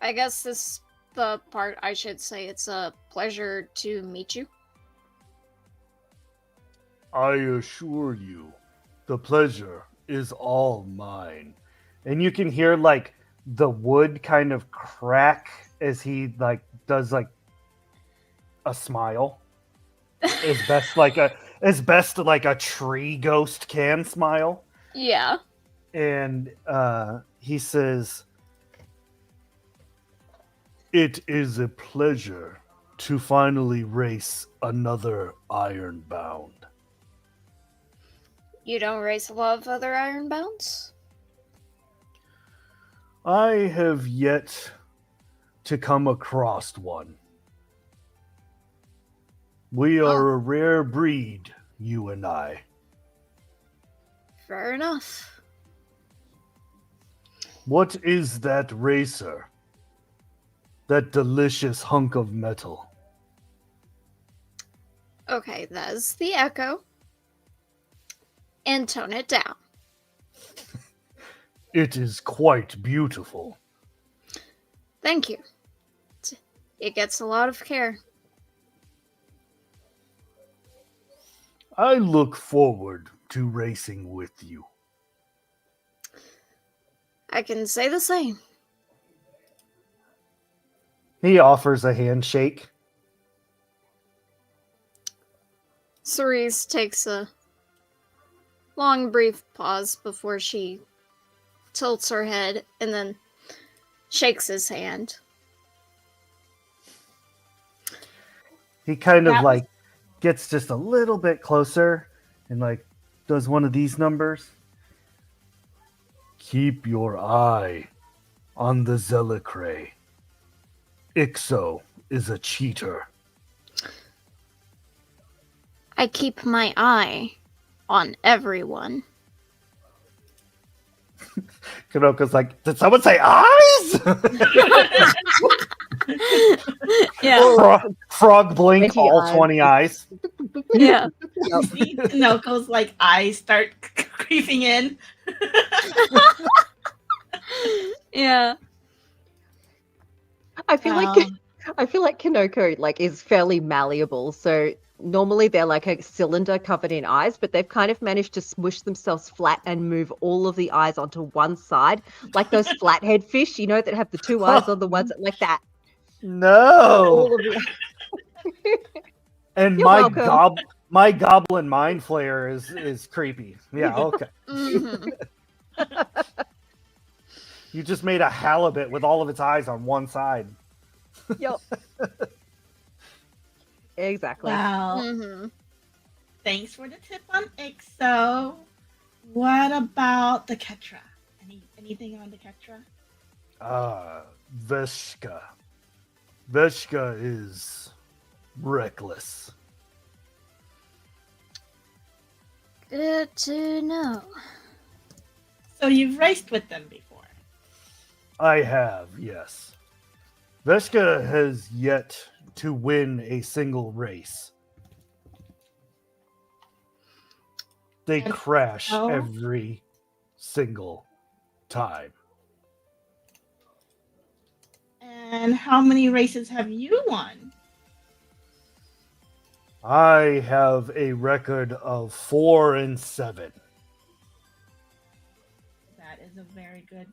I guess this is the part I should say. It's a pleasure to meet you. I assure you, the pleasure is all mine. And you can hear like the wood kind of crack as he like does like a smile. As best like a tree ghost can smile. Yeah. And he says, "It is a pleasure to finally race another Ironbound." You don't race a lot of other Ironbounds? I have yet to come across one. We are a rare breed, you and I. Fair enough. What is that racer? That delicious hunk of metal? Okay, that is the Echo. And tone it down. It is quite beautiful. Thank you. It gets a lot of care. I look forward to racing with you. I can say the same. He offers a handshake. Cerise takes a long, brief pause before she tilts her head and then shakes his hand. He kind of That was- like gets just a little bit closer and like does one of these numbers. Keep your eye on the Zelicray. Ixo is a cheater. I keep my eye on everyone. Kanoka's like, did someone say eyes? Yeah. Frog blink 20 all eyes. 20 eyes. Yeah. You see Tinoko's like eyes start creeping in. Yeah. I feel like Um, I feel like Kanoko like is fairly malleable. So normally they're like a cylinder covered in eyes, but they've kind of managed to smush themselves flat and move all of the eyes onto one side, like those flathead fish, you know, that have the two eyes on the one side, like that. No. All of the And You're welcome. my goblin mind flayer is creepy. Yeah, okay. Mhm. You just made a halibut with all of its eyes on one side. Yep. Exactly. Wow. Mhm. Thanks for the tip on Ixo. What about the Ketra? Anything on the Ketra? Veshka. Veshka is reckless. Good to know. So you've raced with them before. I have, yes. Veshka has yet to win a single race. They And- crash oh. every single time. And how many races have you won? I have a record of 4-7. That is a very good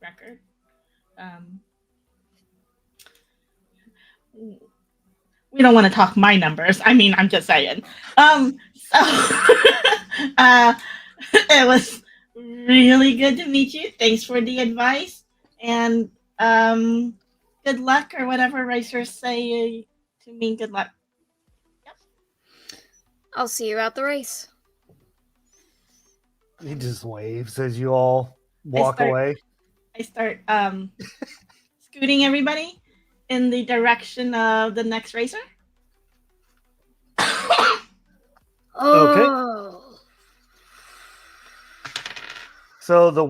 record. We don't want to talk my numbers. I mean, I'm just saying. So it was really good to meet you. Thanks for the advice, and good luck or whatever racers say to me. Good luck. I'll see you at the race. He just waves as you all walk start- away. I start scooting everybody in the direction of the next racer. Oh. So the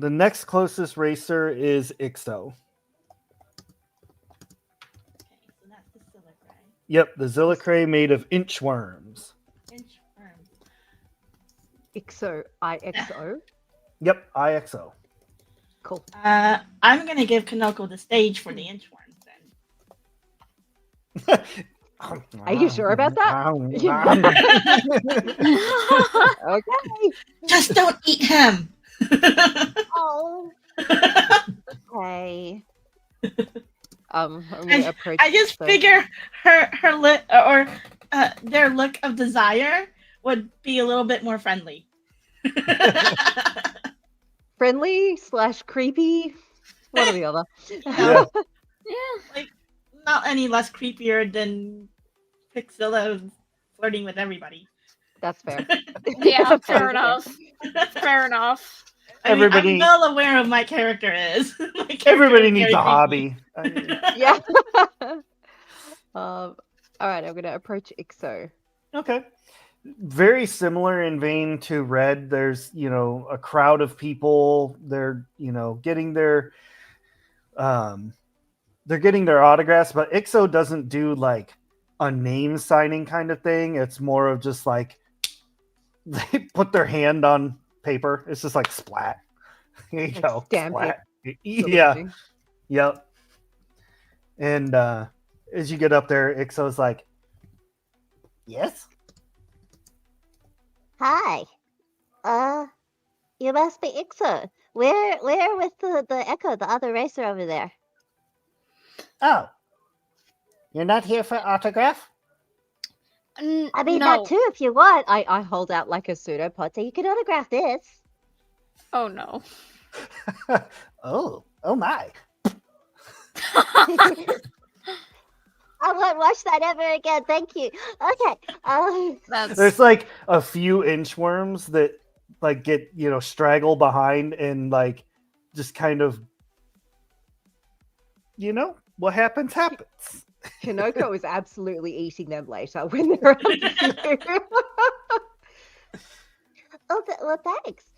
next closest racer is Ixo. Okay, so that's the Silicray. Yep, the Zillicray made of inchworms. Inchworm. Ixo, IXO. Yep, IXO. Cool. I'm gonna give Kanoko the stage for the inchworms then. Are you sure about that? Okay. Just don't eat him. Oh. Okay. I'm gonna approach. I just Ixo. figure her look or their look of desire would be a little bit more friendly. Friendly / creepy. One or the other. Yeah. Yeah. Not any less creepier than Pixilla flirting with everybody. That's fair. Yeah, fair enough. Fair enough. Everybody- I'm well aware of my character is. My character Everybody is needs very a hobby. creepy. Yeah. All right, I'm gonna approach Ixo. Okay. Very similar in vein to Red. There's, a crowd of people. They're, getting their autographs, but Ixo doesn't do like a name signing kind of thing. It's more of just like they put their hand on paper. It's just like splat. Here you Like go. stamp Splat. sort of Yeah. thing. Yep. And as you get up there, Ixo's like, yes? Hi. You must be Ixo. Where with the Echo, the other racer over there? Oh. You're not here for autograph? I mean no. that too if you want. I hold out like a pseudopod so you can autograph this. Oh no. Oh my. I won't watch that ever again. Thank you. Okay. That's There's like a few inchworms that like get, straggle behind and like just kind of, what happens. Kanoko is absolutely eating them later when they're up here. Well, thanks.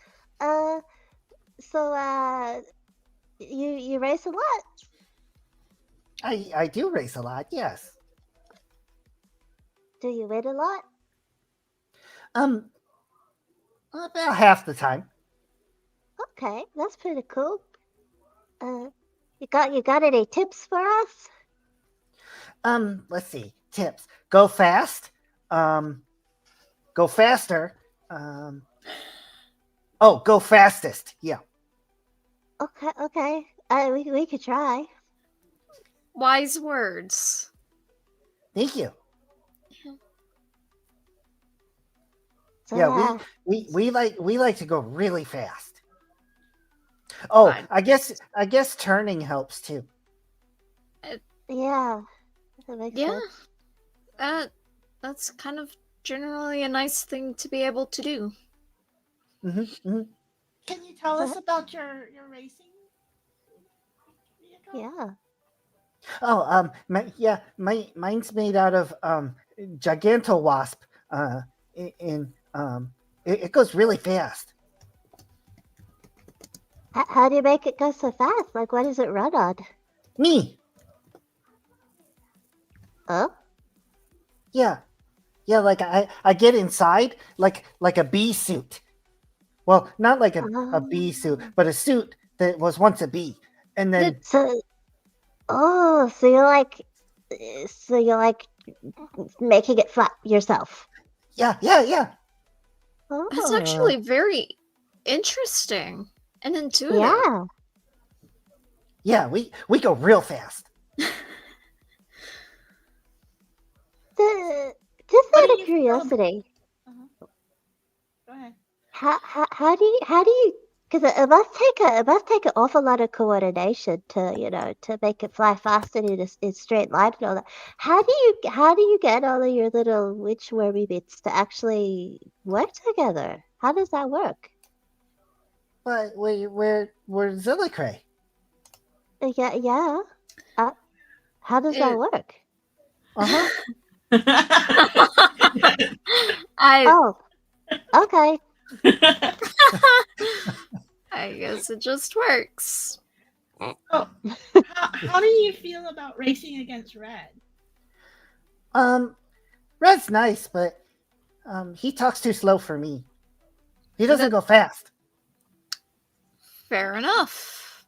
So you race a lot. I do race a lot, yes. Do you win a lot? About half the time. Okay, that's pretty cool. You got any tips for us? Let's see. Tips. Go fast. Go faster. Go fastest. Yeah. Okay. We could try. wise words. Thank you. So, Yeah, we like to go really fast. Oh, Fine. I guess turning helps too. yeah, that makes Yeah. sense. That's kind of generally a nice thing to be able to do. Mm-hmm. Can you tell us about your racing vehicle? Yeah. Oh, mine's made out of giganto wasp. It goes really fast. How do you make it go so fast? Like, what does it run on? Me. Oh, Yeah. Like I get inside like a bee suit. Well, not like a bee suit, but a suit that was once a bee, and then so so you're like making it flap yourself. yeah. Oh, That's actually very interesting and intuitive. yeah. Yeah, we go real fast. Just What out do of you feel curiosity, Go ahead. how do you? Because it must take an awful lot of coordination to make it fly faster in a straight line and all that. How do you get all of your little witchwormy bits to actually work together? How does that work? But we're Zillicray. Yeah. How does that work? Uh-huh. I Oh, okay. I guess it just works. how do you feel about racing against Red? Red's nice, but he talks too slow for me. He doesn't go fast. Fair enough.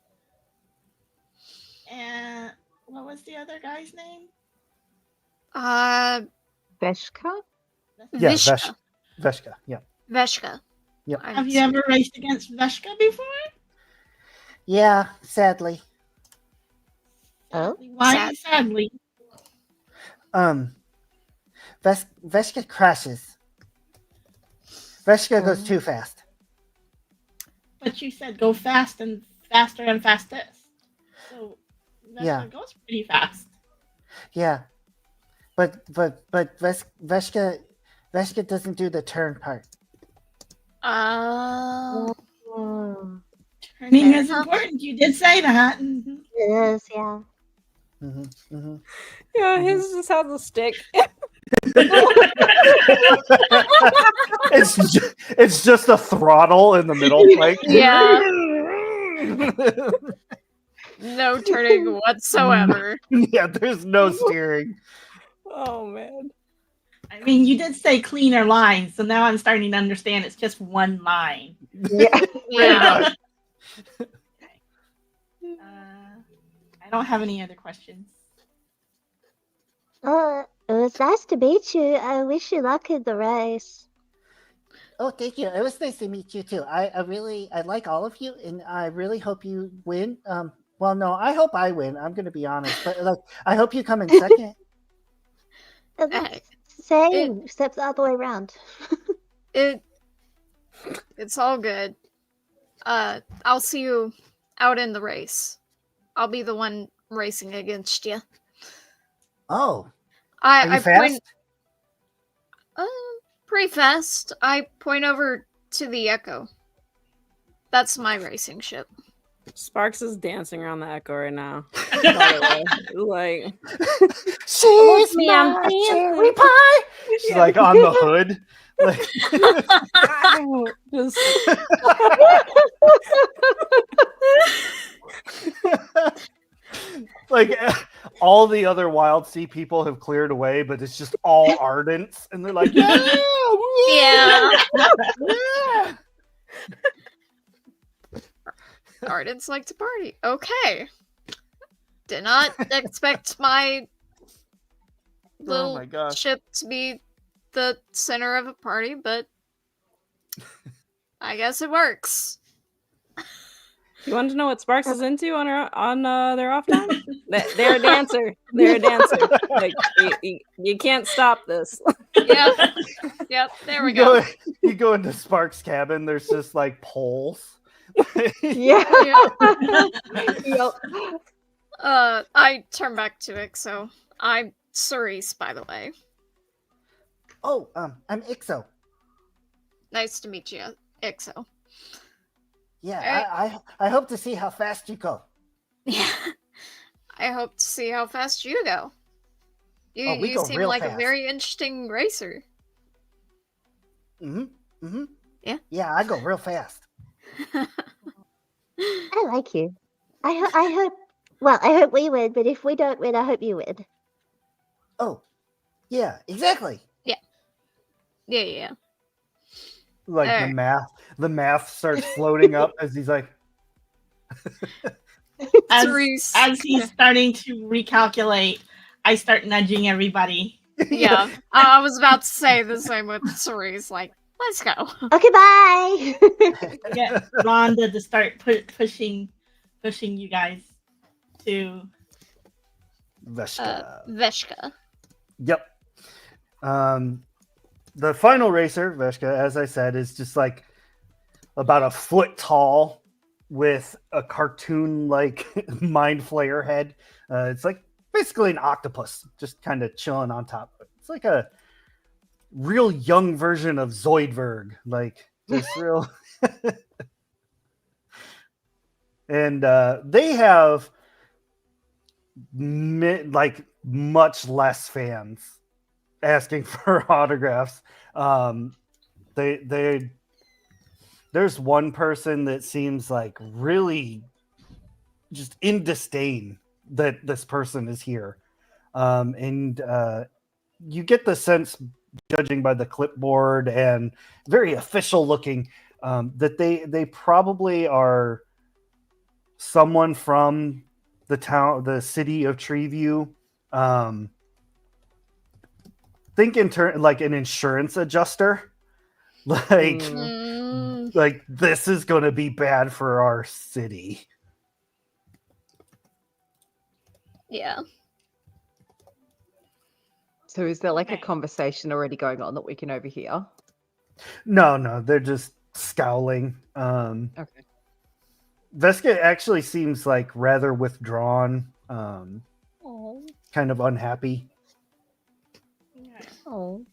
And what was the other guy's name? Veshka? Yeah, Vishka. Veshka. Yeah. Veshka. Yep. I'm Have you ever raced against Veshka before? Yeah, sadly. Oh. Why sadly? Veshka crashes. Veshka goes too fast. But you said go fast and faster and fastest. So Veshka Yeah. goes pretty fast. Yeah. But Veshka doesn't do the turn part. Uh, Turning Fair is enough. important. You did say that. Mhm. It is, yeah. Mm-hmm. Yeah, his just has a stick. It's just a throttle in the middle, like Yeah. No turning whatsoever. yeah. There's no steering. Oh man. I mean, you did say cleaner lines, so now I'm starting to understand it's just one line. Yeah. Yeah. I don't have any other questions. It was nice to meet you. I wish you luck in the race. Oh, thank you. It was nice to meet you too. I like all of you, and I really hope you win. Well, no, I hope I win. I'm going to be honest, but like, I hope you come in second. Same, except the other way around. It's all good. I'll see you out in the race. I'll be the one racing against you. Oh, are you I fast? point pretty fast. I point over to the Echo. That's my racing ship. Sparks is dancing around the Echo right now. By the way. Like, She's me, I'm my dancing. cherry pie. She's like on the hood. Like, just like all the other Wild Sea people have cleared away, but it's just all Ardents, and they're like, yeah, Yeah. yeah. Ardents like to party. Okay. Did not expect my little my gosh. ship to be the center of a party, but I guess it works. you want to know what Sparks is into on their off time? They're a dancer. They're a dancer. Like you can't stop this. Yep. There we go. You go into Spark's cabin. There's just like poles. Yeah. Yep. I turn back to Ixo. I'm Cerise, by the way. Oh, I'm Ixo. Nice to meet you, Ixo. Yeah, I hope to see how fast you go. Yeah. I hope to see how fast you go. We You go seem real like a fast. very interesting racer. Mm-hmm. Yeah. Yeah, I go real fast. I like you. I hope. Well, I hope we win, but if we don't win, I hope you win. Oh, yeah, exactly. Yeah. Like Alright. the math starts floating up as he's like, Cerise. As he's starting to recalculate, I start nudging everybody. Yeah. I was about to say the same with Cerise. Like, let's go. Okay, bye. Get Rhonda to start pushing you guys to. Veshka. Veshka. Yep. The final racer, Veshka, as I said, is just like about a foot tall with a cartoon like mind flayer head. It's like basically an octopus, just kind of chilling on top. It's like a real young version of Zoidberg, like just real. And they have like much less fans asking for autographs. There's one person that seems like really just in disdain that this person is here. And you get the sense, judging by the clipboard and very official looking, that they probably are someone from the city of Treeview. Think in turn like an insurance adjuster. Like like this is going to be bad for our city. Yeah. So is there like a conversation already going on that we can overhear? No, they're just scowling. Okay. Veska actually seems like rather withdrawn, kind of unhappy. Oh.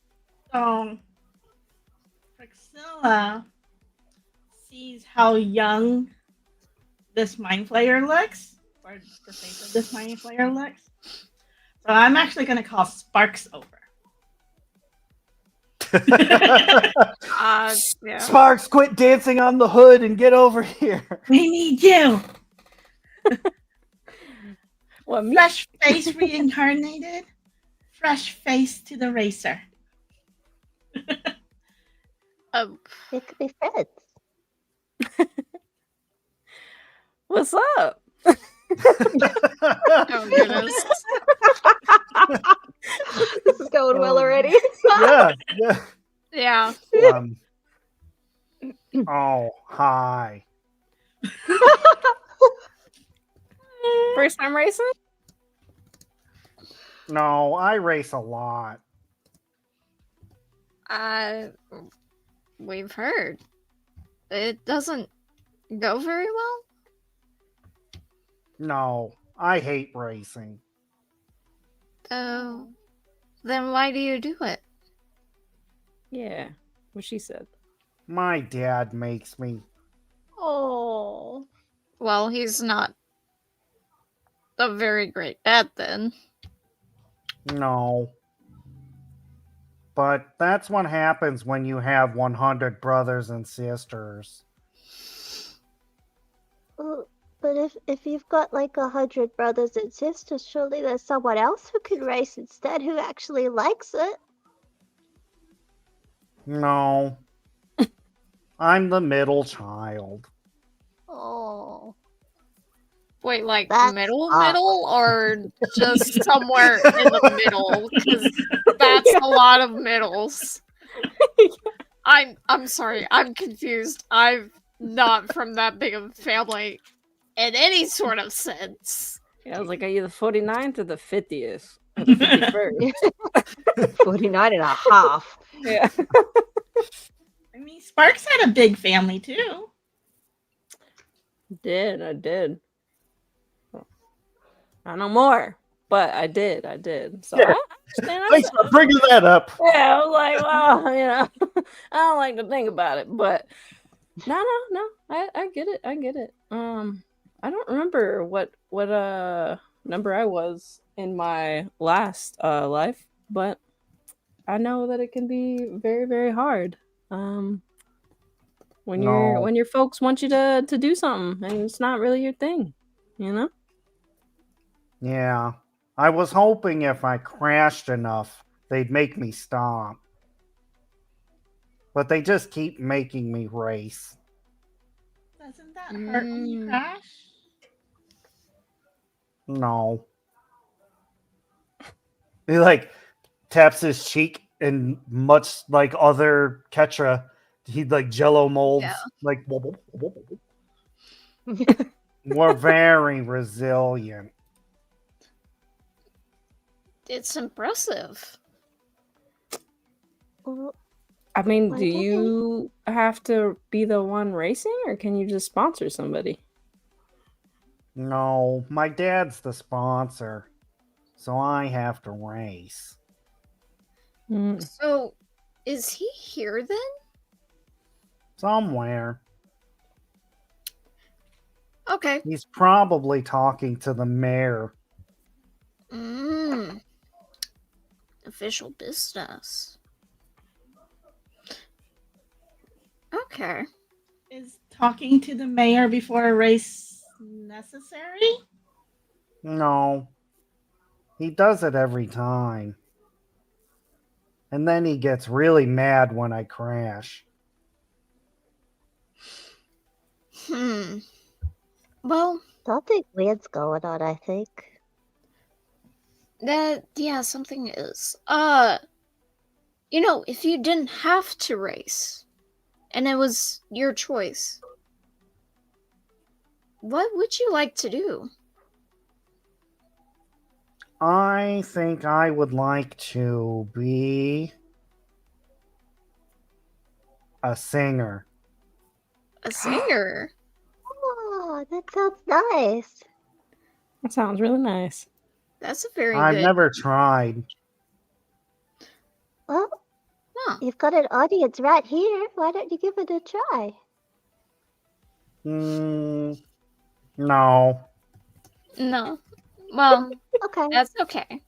So, Priscilla sees how young this mind flayer looks, or the face of this mind flayer looks. So I'm actually going to call Sparks over. Yeah. Sparks, quit dancing on the hood and get over here. We need you. Well, Fresh face reincarnated. Fresh face to the racer. It could be friends. what's up? Oh goodness. This is going well already. Yeah. Yeah. Oh, hi. First time racing? No, I race a lot. We've heard. It doesn't go very well? No, I hate racing. Oh, then why do you do it? Yeah, what she said. My dad makes me. Oh. Well, he's not a very great dad then. No. But that's what happens when you have 100 brothers and sisters. But if you've got like 100 brothers and sisters, surely there's someone else who can race instead who actually likes it. No. I'm the middle child. Oh. Wait, like That's middle, odd. or just somewhere in the middle? Because that's a lot of middles. I'm sorry, I'm confused. I'm not from that big of a family in any sort of sense. Yeah, I was like, are you the 49th or the 50th? Or the 51st? 49 and a half. Yeah. I mean, Sparks had a big family too. I did. Not no more, but I did. So Yeah. I understand. Thanks for bringing that up. Yeah, I was like, well, I don't like to think about it, but no, I get it. I don't remember what number I was in my last life, but I know that it can be very, very hard. When your folks want you to do something and it's not really your thing, you know? Yeah. I was hoping if I crashed enough, they'd make me stop. But they just keep making me race. Doesn't that hurt when you crash? No. He like taps his cheek, and much like other Ketra, he like jello molds. Yeah. Like we're very resilient. It's impressive. Well, I mean, Why do didn't you have to be the one racing, or can you just sponsor somebody? No, my dad's the sponsor, so I have to race. So, is he here then? Somewhere. Okay. He's probably talking to the mayor. Official business. Okay. Is talking to the mayor before a race necessary? No. He does it every time. And then he gets really mad when I crash. Well, something weird's going on, I think. yeah, something is. If you didn't have to race and it was your choice, what would you like to do? I think I would like to be a singer. A singer? Oh, that sounds nice. That sounds really nice. That's a very I've good... never tried. Well, you've got an audience right here. Why don't you give it a try? No. No. Well, Okay. that's okay.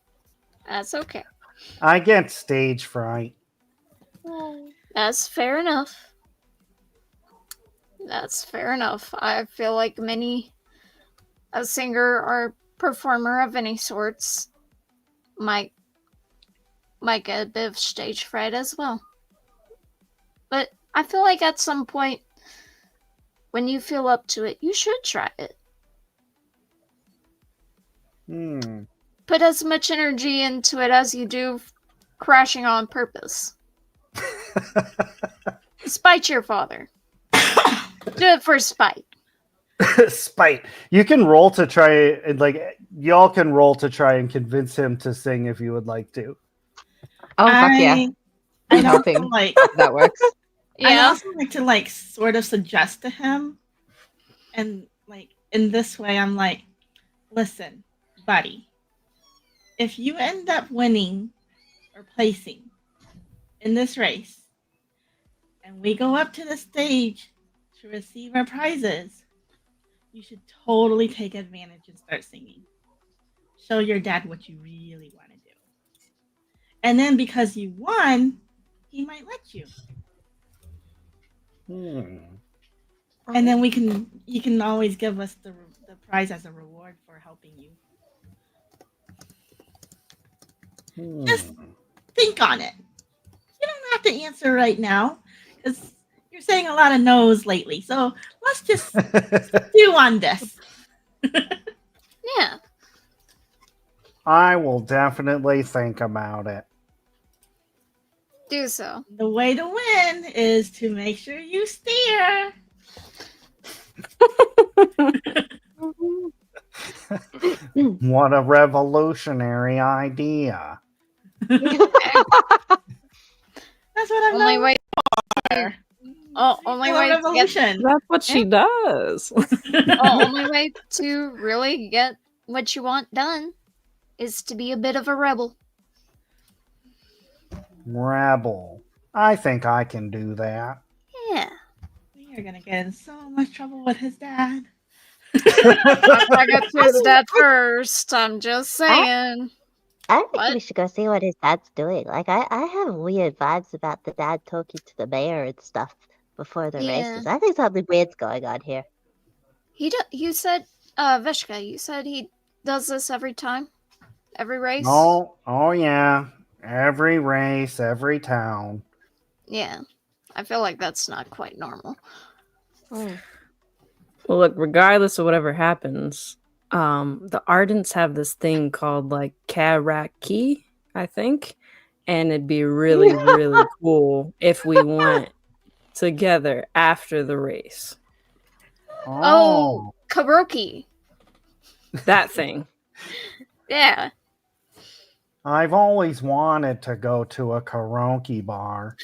That's okay. I get stage fright. That's fair enough. That's fair enough. I feel like a singer or performer of any sorts might get a bit of stage fright as well. But I feel like at some point, when you feel up to it, you should try it. Put as much energy into it as you do crashing on purpose. Spite your father. Do it for spite. Spite. You can roll to try and y'all can roll to try and convince him to sing if you would like to. Oh, fuck yeah. I helping. also like That works. I Yeah. also like to sort of suggest to him And like in this way, I'm like, listen, buddy, if you end up winning or placing in this race, and we go up to the stage to receive our prizes, you should totally take advantage and start singing. Show your dad what you really want to do. And then because you won, he might let you. And then you can always give us the prize as a reward for helping you. Just think on it. You don't have to answer right now because you're saying a lot of no's lately. So let's just stew on this. Yeah. I will definitely think about it. Do so. The way to win is to make sure you steer. What a revolutionary idea. That's what I'm Only known way. for. Only Real way to get. revolution. That's what she does. Only way to really get what you want done is to be a bit of a rebel. Rebel. I think I can do that. Yeah. We are gonna get in so much trouble with his dad. I got to his dad first. I'm just saying. I think What? we should go see what his dad's doing. Like, I have weird vibes about the dad talking to the mayor and stuff before the Yeah. races. I think something weird's going on here. You said, Veshka, you said he does this every time? Every race? Oh yeah. Every race, every town. Yeah. I feel like that's not quite normal. Hmm. Well, look, regardless of whatever happens, the Ardents have this thing called like Karaki, I think, and it'd be really, really cool if we went together after the race. Oh, karaoke. That thing. Yeah. I've always wanted to go to a karaoke bar.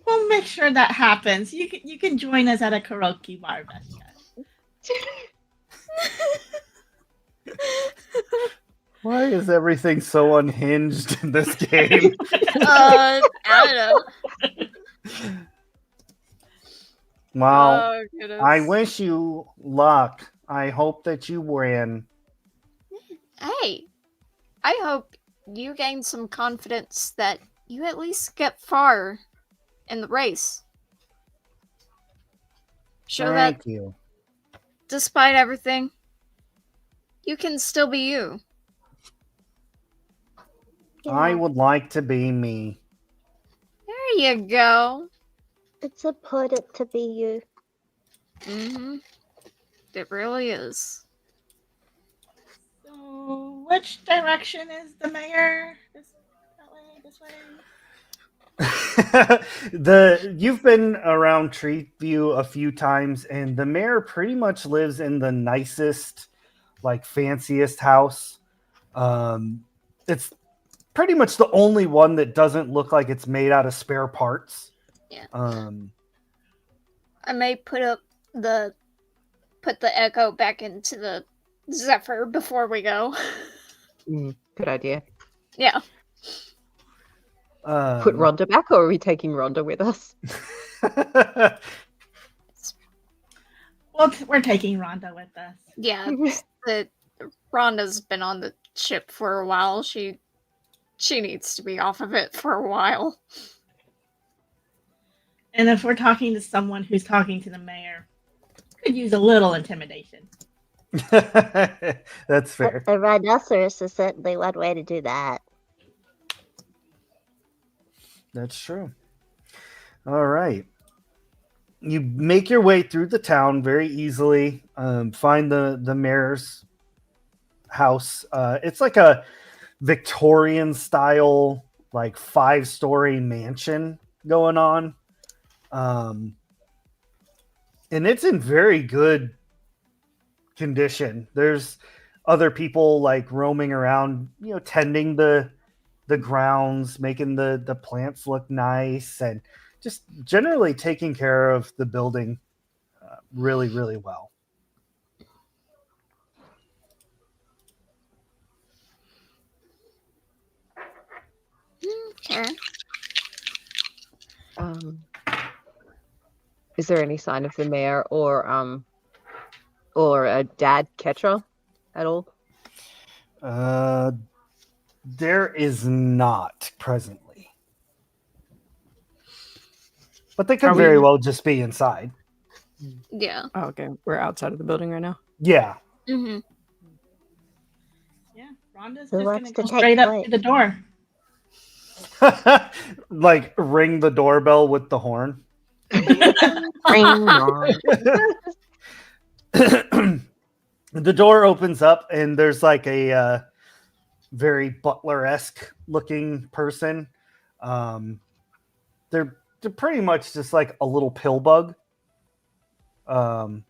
We'll make sure that happens. You can join us at a karaoke bar, Veshka. Why is everything so unhinged in this game? I don't know. Well, Oh, goodness. I wish you luck. I hope that you win. Hey, I hope you gain some confidence that you at least get far in the race. Show that Thank you. despite everything, you can still be you. I Yeah, would like to be me. There you go. it's important to be you. Mm-hmm. It really is. So, which direction is the mayor? This way. You've been around Treeview a few times, and the mayor pretty much lives in the nicest, like fanciest house. It's pretty much the only one that doesn't look like it's made out of spare parts. Yeah. I may put the echo back into the Zephyr before we go. Good idea. Yeah. Put Rhonda back, or are we taking Rhonda with us? Well, we're taking Rhonda with us. Yeah. Rhonda's been on the ship for a while. She needs to be off of it for a while. And if we're talking to someone who's talking to the mayor, could use a little intimidation. That's fair. A rhinoceros is certainly one way to do that. That's true. All right. You make your way through the town very easily. Find the mayor's house. It's like a Victorian style, like 5-story mansion going on. And it's in very good condition. There's other people like roaming around, tending the grounds, making the plants look nice, and just generally taking care of the building really, really well. Okay. Is there any sign of the mayor or a dad Ketra at all? There is not presently, but they could Are we- very well just be inside. Yeah. Oh, okay, we're outside of the building right now. Yeah. Mm-hmm. Yeah, Rhonda's Who just wants gonna to go take straight up point? to the door. Like ring the doorbell with the horn. Ring dong. The door opens up and there's like a very butler-esque looking person. They're pretty much just like a little pill bug. I'm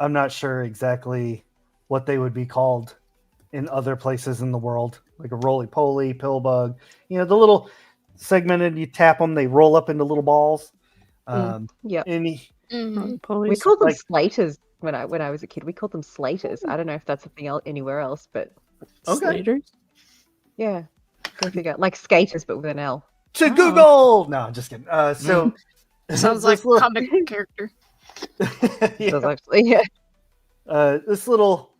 not sure exactly what they would be called in other places in the world, like a roly-poly, pill bug. You know, the little segmented, you tap them, they roll up into little balls. Yep. And he, Mm-hmm. We Police. called them like- slaters when I was a kid. We called them slaters. I don't know if that's something else anywhere else, but Okay. Slaters? yeah, go figure. Like skaters, but with an L. to Oh. Google. No, I'm just kidding. So Sounds this like a little- comic character. Yeah. Does actually, yeah. This little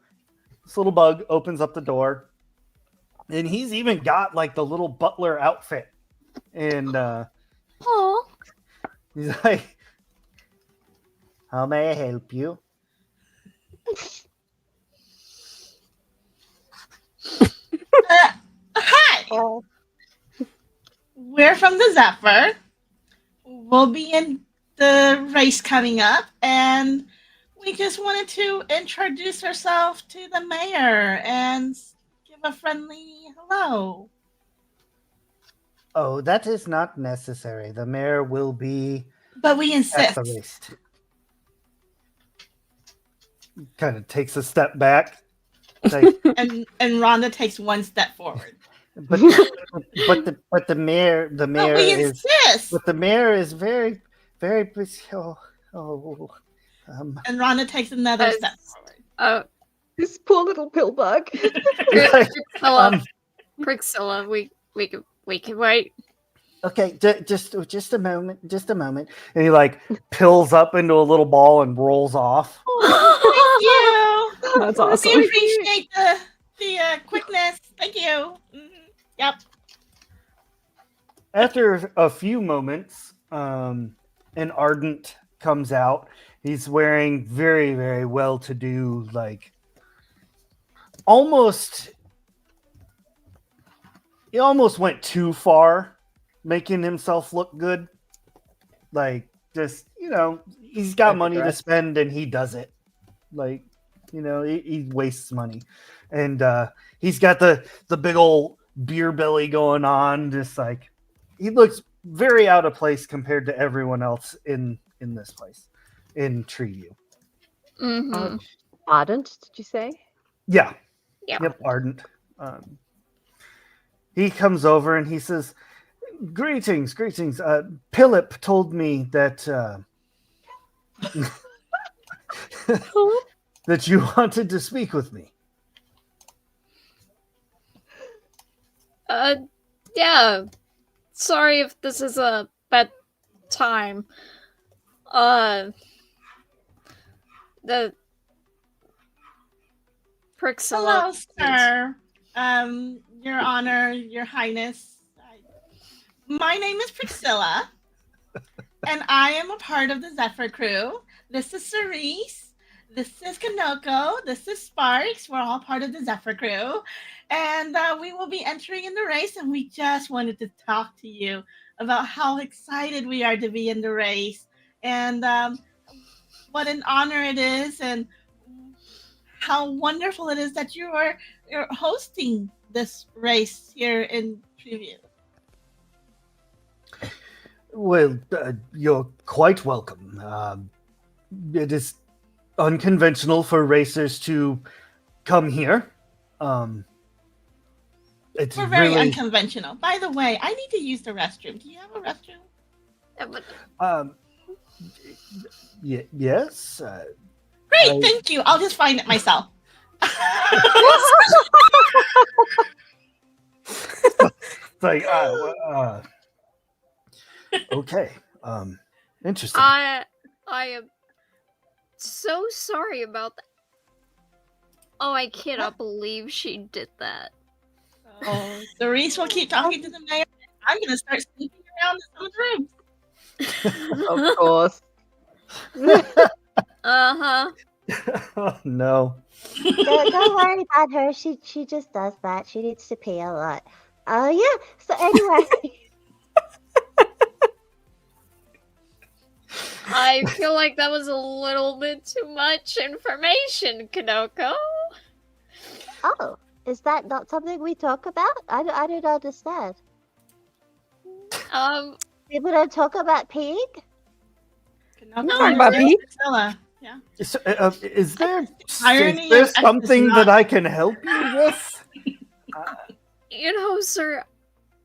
bug opens up the door, and he's even got like the little butler outfit, and Oh. he's like, "How may I help you?" Hi, Oh, we're from the Zephyr. We'll be in the race coming up, and we just wanted to introduce ourselves to the mayor and give a friendly hello. Oh, that is not necessary. The mayor will be But we at insist. the race. Kind of takes a step back. Like, And Rhonda takes one step forward. but the mayor But we is insist. but the mayor is very And Rhonda takes another Uh, step forward. This poor little pill bug. Priscilla, Priscilla, we can wait. Okay, just a moment, and he like pills up into a little ball and rolls off. Thank you. That's We awesome. appreciate the quickness. Thank you. Mhm. Yep. After a few moments, an Ardent comes out. He's wearing very, very well-to-do, like he almost went too far, making himself look good. Like, just, he's got money to Overdraft. spend and he does it. Like, he wastes money. And he's got the big old beer belly going on. Just like, he looks very out of place compared to everyone else in this place, in Treeview. Mm-hmm. Ardent, did you say? Yeah. Yeah. Yep, Ardent. He comes over and he says, Greetings. Philip told me that that you wanted to speak with me. Yeah. Sorry if this is a bad time. The Priscilla. Hello, sir. Your Honor, Your Highness. My name is Priscilla, and I am a part of the Zephyr crew. This is Cerise. This is Kanoko. This is Sparks. We're all part of the Zephyr crew, and we will be entering in the race. And we just wanted to talk to you about how excited we are to be in the race, and what an honor it is, and how wonderful it is that you're hosting this race here in Preview. Well, you're quite welcome. It is unconventional for racers to come here. It's We're very really unconventional. By the way, I need to use the restroom. Do you have a restroom? But Yes. Great, I- thank you. I'll just find it myself. It's like, okay. Interesting. I am so sorry about that. Oh, I cannot believe she did that. So Cerise will keep talking to the mayor. I'm gonna start sneaking around in some of the rooms. Of course. Uh-huh. Oh, no. Don't worry about her. She just does that. She needs to pee a lot. Yeah. So anyway, I feel like that was a little bit too much information, Kanoko. oh, is that not something we talk about? I don't understand. People don't talk about peeing. No, about me? Priscilla. Yeah. Is there Irony of something ecstasy. that I can help you with? You know, sir,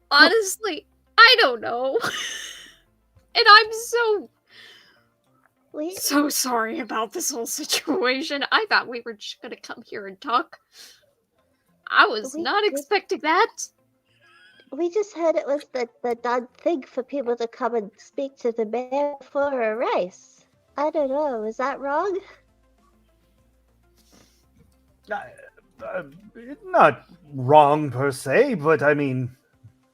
honestly, I don't know. And I'm We so sorry about this whole situation. I thought we were just gonna come here and talk. I was We not just- expecting that. we just heard it was the done thing for people to come and speak to the mayor before a race. I don't know. Is that wrong? Not wrong per se, but I mean,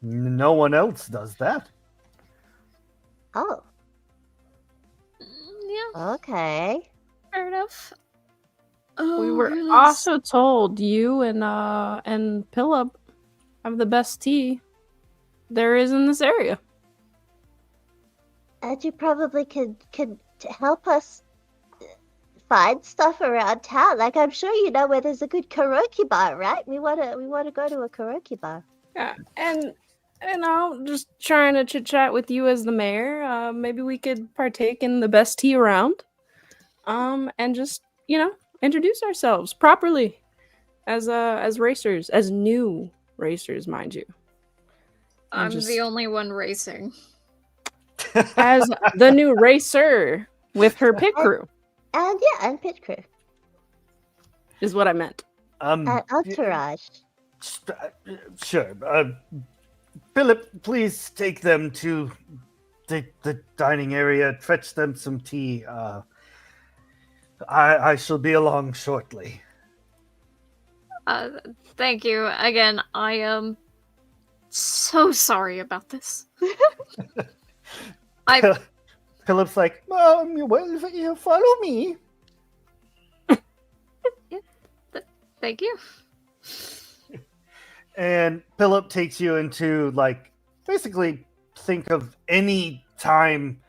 no one else does that. Oh, Yeah, okay. fair enough. We Oh, were let's- also told you and Philip have the best tea there is in this area. And you probably could help us find stuff around town. Like I'm sure you know where there's a good karaoke bar, right? We wanna go to a karaoke bar. Yeah, and just trying to chit chat with you as the mayor. Maybe we could partake in the best tea around. And just introduce ourselves properly as racers, as new racers, mind you. And I'm just the only one racing. as the new racer with her pit crew And and pit crew. is what I meant. And entourage. Sure. Philip, please take them to the dining area. Fetch them some tea. I shall be along shortly. Thank you. Again, I am so sorry about this. Philip's like, well, you follow me. Thank you. And Philip takes you into, like, basically think of any time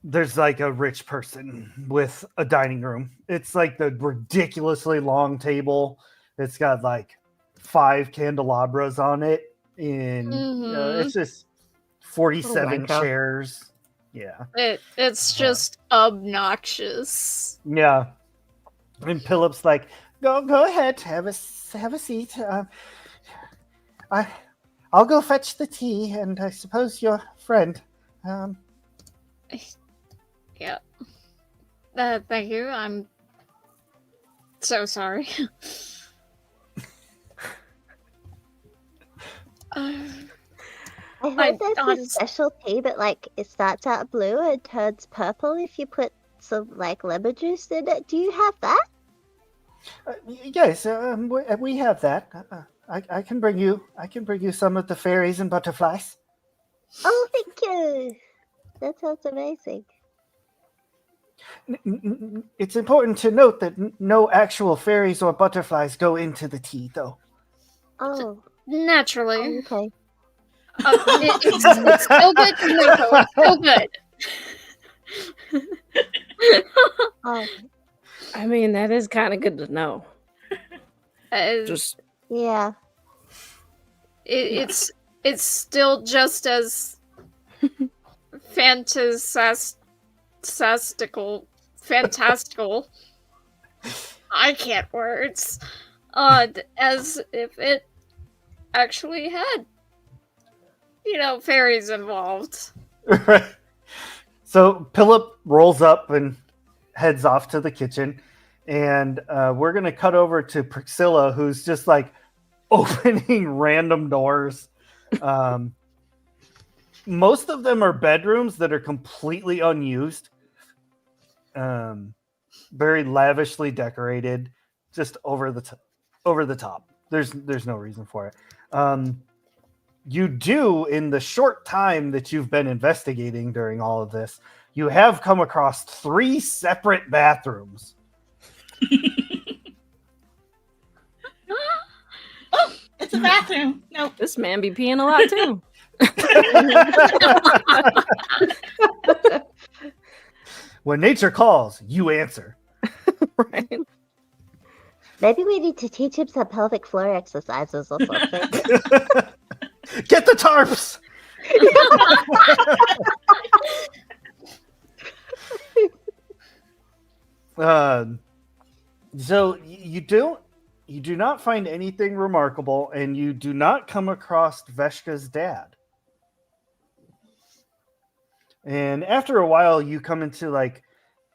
there's like a rich person with a dining room. It's like the ridiculously long table. It's got like 5 candelabras on it. And it's just 47 wanker. chairs. Yeah. It's just obnoxious. Yeah. And Philip's like, go ahead, have a seat. I'll go fetch the tea, and I suppose your friend. Yeah. Thank you. I'm so sorry. I heard there's a special tea that like it starts out blue and turns purple if you put some like lemon juice in it. Do you have that? Yes, we have that. I can bring you some of the fairies and butterflies. Oh, thank you. That sounds amazing. It's important to note that no actual fairies or butterflies go into the tea, though. Oh, Naturally. okay. It's still good, Kanoko. It's still good. Oh, I mean, that is kind of good to know. Just yeah. It's still just as fantastical. I can't words. As if it actually had, fairies involved. Right. So Philip rolls up and heads off to the kitchen, and we're gonna cut over to Priscilla, who's just like opening random doors. Most of them are bedrooms that are completely unused, very lavishly decorated, just over the top. There's no reason for it. You do, in the short time that you've been investigating during all of this, you have come across 3 separate bathrooms. Oh, it's a bathroom. Nope. This man be peeing a lot too. When nature calls, you answer. Right. Maybe we need to teach him some pelvic floor exercises or something. Get the tarps! So you do not find anything remarkable, and you do not come across Veshka's dad. And after a while, you come into like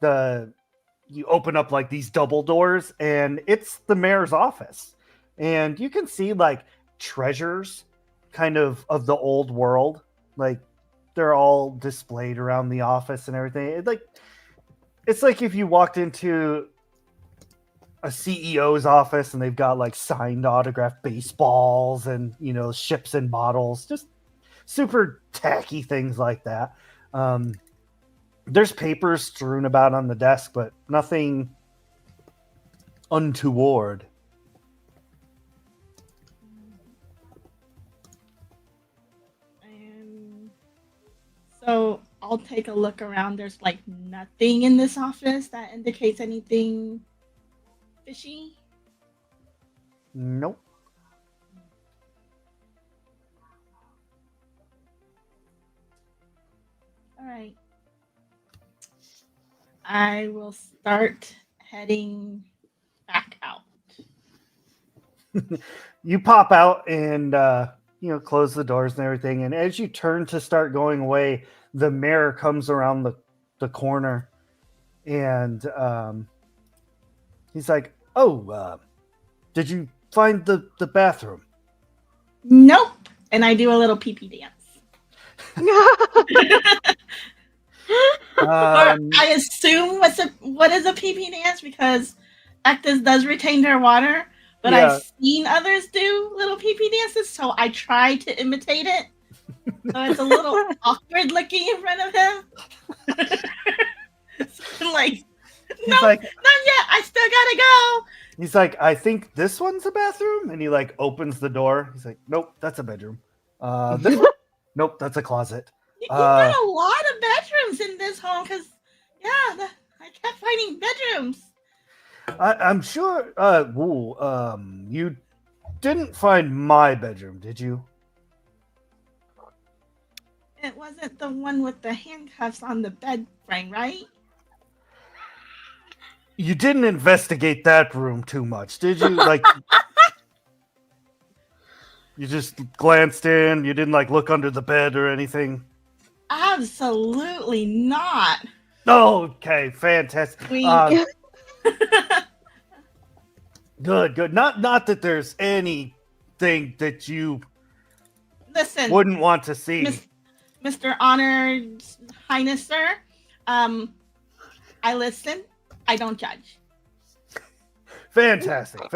you open up like these double doors, and it's the mayor's office, and you can see like treasures kind of the old world, like they're all displayed around the office and everything. It's like if you walked into a CEO's office and they've got like signed autographed baseballs and, you know, ships and bottles, just super tacky things like that. There's papers strewn about on the desk, but nothing untoward. So I'll take a look around. There's like nothing in this office that indicates anything fishy. Nope. All right. I will start heading back out. You pop out and close the doors and everything. And as you turn to start going away, the mayor comes around the corner, and he's like, "Oh, did you find the bathroom?" Nope. And I do a little pee-pee dance. Or I assume what is a pee-pee dance, because Actus does retain their water, but Yeah. I've seen others do little pee-pee dances, so I try to imitate it. So it's a little awkward looking in front of him. So like, He's no, like, not yet. I still gotta go. he's like, "I think this one's a bathroom," and he like opens the door. He's like, "Nope, that's a bedroom. This one? Nope, that's a closet." You got a lot of bedrooms in this home, because I kept finding bedrooms. I'm sure. You didn't find my bedroom, did you? It wasn't the one with the handcuffs on the bed frame, right? You didn't investigate that room too much, did you? Like, you just glanced in. You didn't like look under the bed or anything. Absolutely not. Okay, fantastic. We Good. Not that there's anything that you listen, wouldn't want to see. Mr. Honored Highness, sir. I listen. I don't judge. Fantastic. I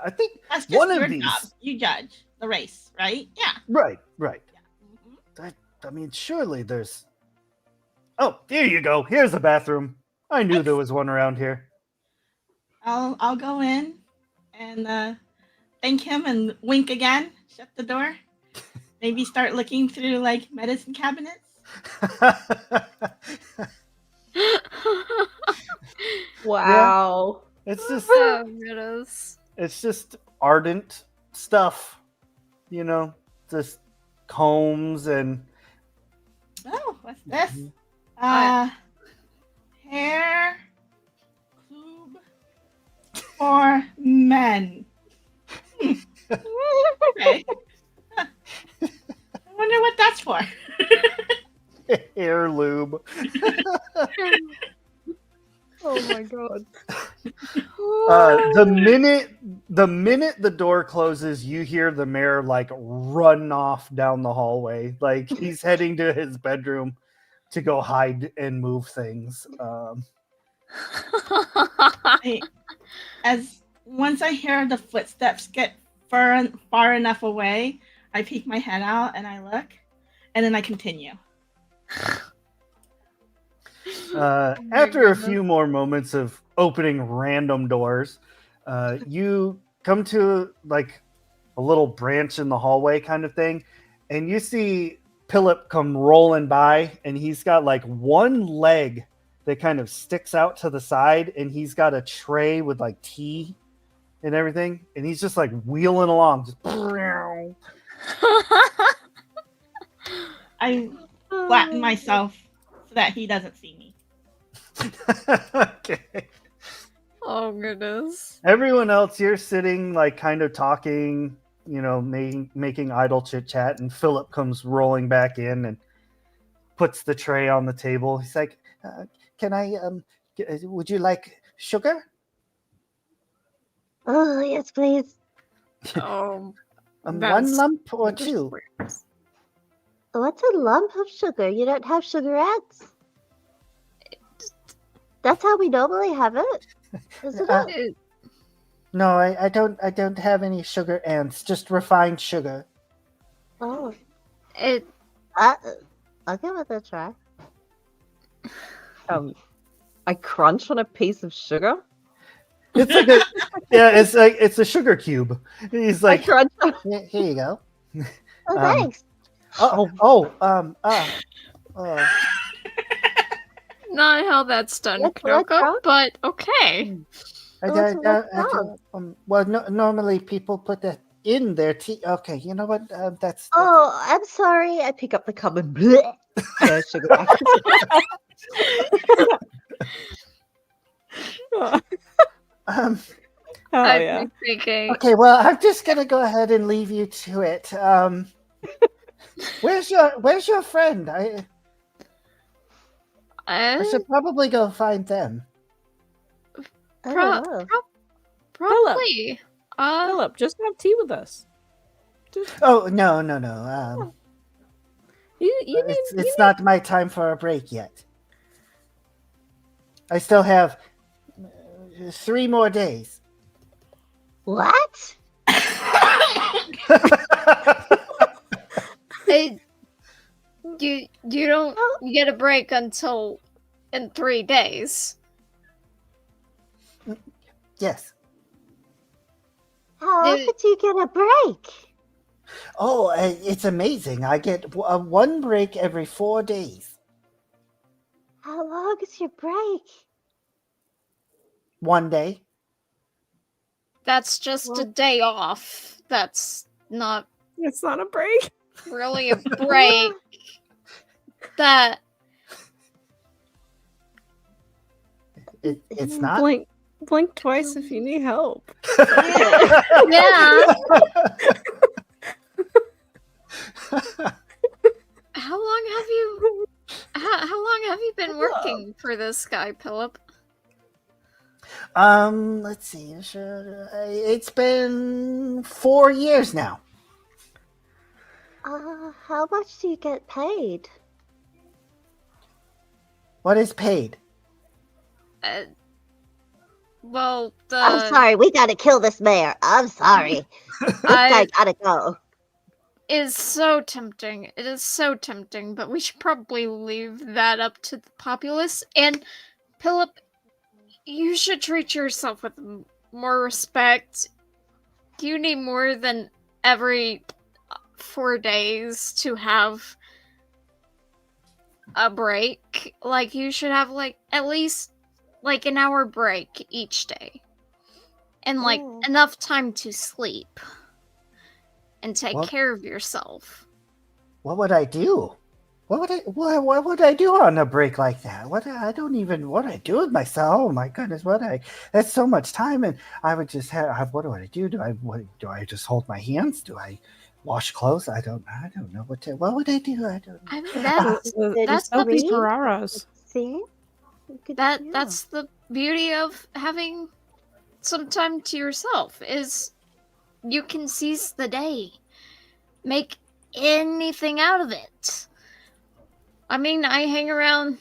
think That's just one your of these. job. You judge the race, right? Yeah. Right. Yeah. Mhm. I mean, surely there's. Oh, here you go. Here's a bathroom. I knew there was one around here. I'll go in and thank him and wink again. Shut the door. Maybe start looking through like medicine cabinets. Wow. It's just Oh, goodness. it's just ardent stuff, you know, just combs and Oh, what's this? Mhm. Hair lube for men. Okay. I wonder what that's for. Hair lube. Oh my god. The minute the door closes, you hear the mayor like run off down the hallway, like he's heading to his bedroom to go hide and move things. Once I hear the footsteps get far enough away, I peek my head out and I look, and then I continue. After a few more moments of opening random doors, you come to like a little branch in the hallway kind of thing, and you see Philip come rolling by, and he's got like one leg that kind of sticks out to the side, and he's got a tray with like tea and everything, and he's just like wheeling along. Just I flatten myself so that he doesn't see me. Okay. Oh goodness. Everyone else, you're sitting like kind of talking, you know, making idle chit chat, and Philip comes rolling back in and puts the tray on the table. He's like, "Can I? Would you like sugar?" Oh, yes, please. Oh, One that's lump or two? What's a lump of sugar? You don't have sugarettes? That's how we normally have it, isn't it? No, I don't have any sugar ants. Just refined sugar. Oh, It I'll give it a try. I crunch on a piece of sugar. It's like it's a sugar cube. He's I like, crunch. here you go. Oh, thanks. not how that's done, Let's Knoko, go. but okay. Normally people put that in their tea. Okay, you know what? That's Oh, I'm sorry. I pick up the cup and bleh, sugar back. um. Oh I'm yeah. thinking. Okay, well, I'm just gonna go ahead and leave you to it. Where's your friend? I should probably go find them. I Pro- don't know. Probably. Philip, just have tea with us. Oh no. You It's not my time for a break yet. I still have 3 more days. What? You don't get a break until in 3 days. Yes. How often do you get a break? Oh, it's amazing. I get one break every 4 days. How long is your break? 1 day. That's just a day off. That's not It's not a break. really a break. That It's not. Blink twice if you need help. yeah. How long have you been working for this guy, Philip? Let's see. It's been 4 years now. How much do you get paid? What is paid? Well, I'm sorry, we gotta kill this mayor. I'm sorry. This guy gotta go. is so tempting. It is so tempting, but we should probably leave that up to the populace. And Philip, you should treat yourself with more respect. You need more than every 4 days to have a break. Like, you should have, like, at least, like, an hour break each day. And, like, enough time to sleep. And take care of yourself. What would I do? What would I do on a break like that? What I do with myself? Oh my goodness! That's so much time, and I would just have. What do I do? Do I just hold my hands? Do I wash clothes. I don't know what would I do? I don't know. I mean So, that's so that's don't be read? Ferraras. See? You could- that yeah. that's the beauty of having some time to yourself is you can seize the day, make anything out of it. I mean, I hang around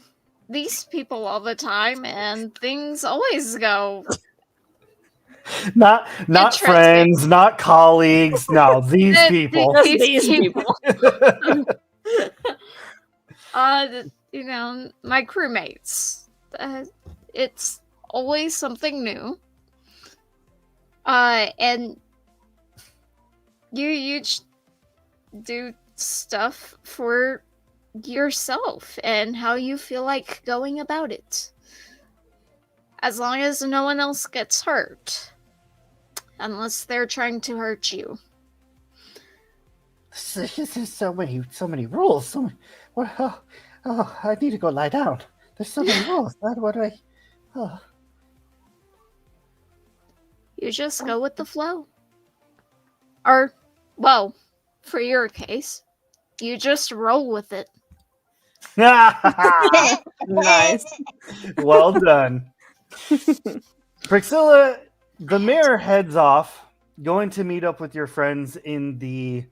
these people all the time, and things always go Not interesting. friends, not colleagues. No, these people. Just these people. You know, my crewmates. It's always something new. And you just do stuff for yourself and how you feel like going about it. As long as no one else gets hurt. Unless they're trying to hurt you. There's so many rules. I need to go lie down. There's so many rules. What do I? Oh. You just go with the flow. Or, well, for your case, you just roll with it. Nice. Well done. Priscilla, the mayor heads off, going to meet up with your friends in the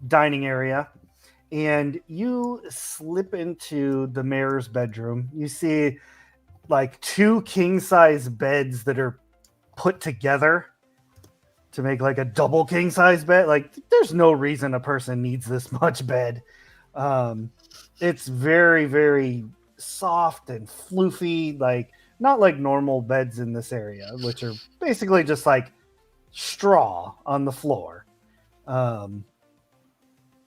dining area, and you slip into the mayor's bedroom. You see like 2 king-size beds that are put together to make like a double king-size bed. Like, there's no reason a person needs this much bed. It's very, very soft and floofy, like not like normal beds in this area, which are basically just like straw on the floor.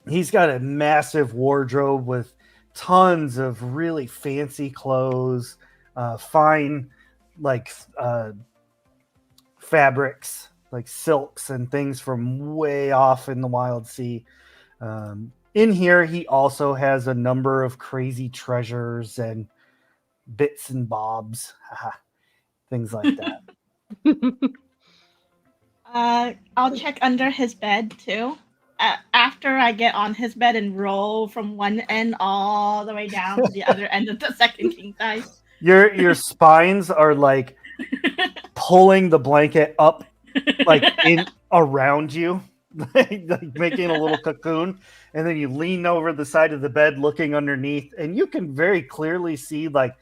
He's got a massive wardrobe with tons of really fancy clothes, fine like fabrics, like silks and things from way off in the Wildsea. In here, he also has a number of crazy treasures and bits and bobs, things like that. I'll check under his bed too. After I get on his bed and roll from one end all the way down to the other end of the second king size. Your spines are like pulling the blanket up, like in around you, like making a little cocoon, and then you lean over the side of the bed, looking underneath, and you can very clearly see like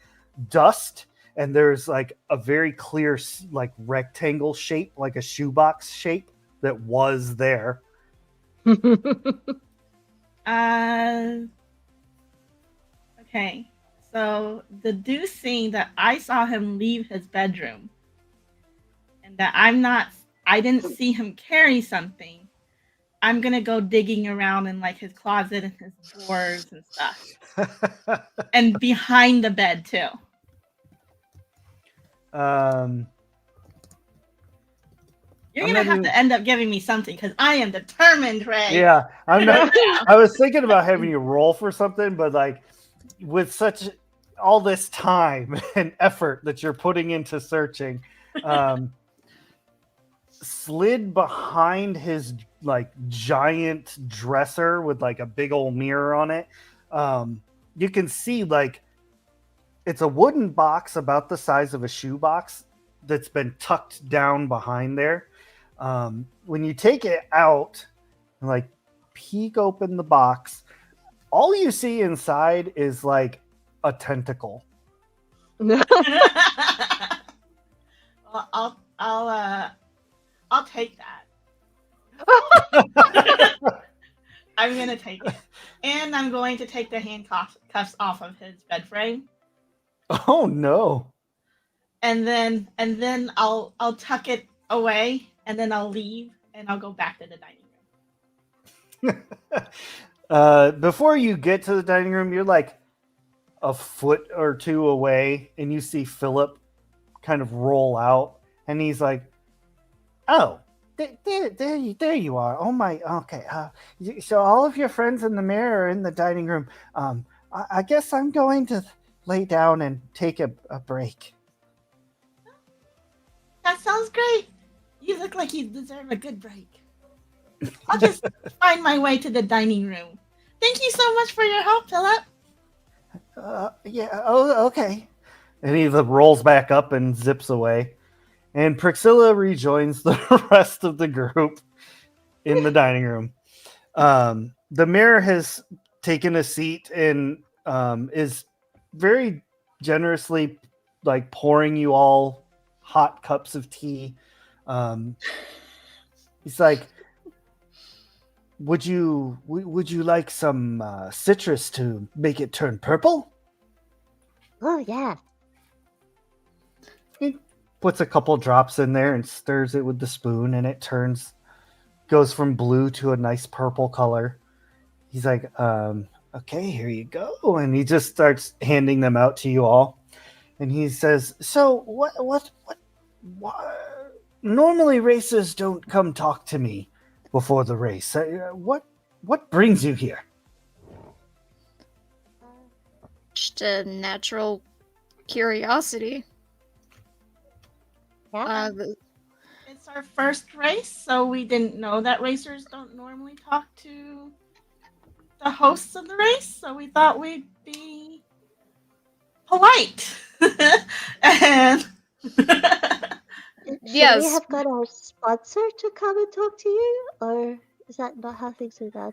dust. And there's like a very clear, like rectangle shape, like a shoebox shape that was there. Okay. So deducing that I saw him leave his bedroom and that I didn't see him carry something, I'm gonna go digging around in like his closet and his drawers and stuff. And behind the bed too. You're gonna have to end up giving me something because I am determined, Ray. Yeah, I'm not. I was thinking about having you roll for something, but like with such all this time and effort that you're putting into searching, slid behind his like giant dresser with like a big old mirror on it. You can see like it's a wooden box about the size of a shoebox that's been tucked down behind there. When you take it out, like peek open the box, all you see inside is like a tentacle. Well, I'll take that. I'm gonna take it, and I'm going to take the handcuffs off of his bed frame. Oh no! And then I'll tuck it away, and then I'll leave, and I'll go back to the dining room. Before you get to the dining room, you're like a foot or two away, and you see Philip kind of roll out, and he's like, "Oh, there you are. Oh my, okay. So all of your friends in the mirror are in the dining room. I guess I'm going to lay down and take a break." That sounds great. You look like you deserve a good break. I'll just find my way to the dining room. Thank you so much for your help, Philip. Yeah, oh, okay. And he rolls back up and zips away. And Priscilla rejoins the rest of the group in the dining room. The mayor has taken a seat and is very generously like pouring you all hot cups of tea. He's like, would you like some citrus to make it turn purple? Oh, yeah. He puts a couple drops in there and stirs it with the spoon, and it goes from blue to a nice purple color. He's like, okay, here you go. And he just starts handing them out to you all. And he says, so what normally racers don't come talk to me before the race. What brings you here? Just a natural curiosity. Yeah. It's our first race, so we didn't know that racers don't normally talk to the hosts of the race, so we thought we'd be polite. And Should Yes. we have got our sponsor to come and talk to you? Or is that not how things are done?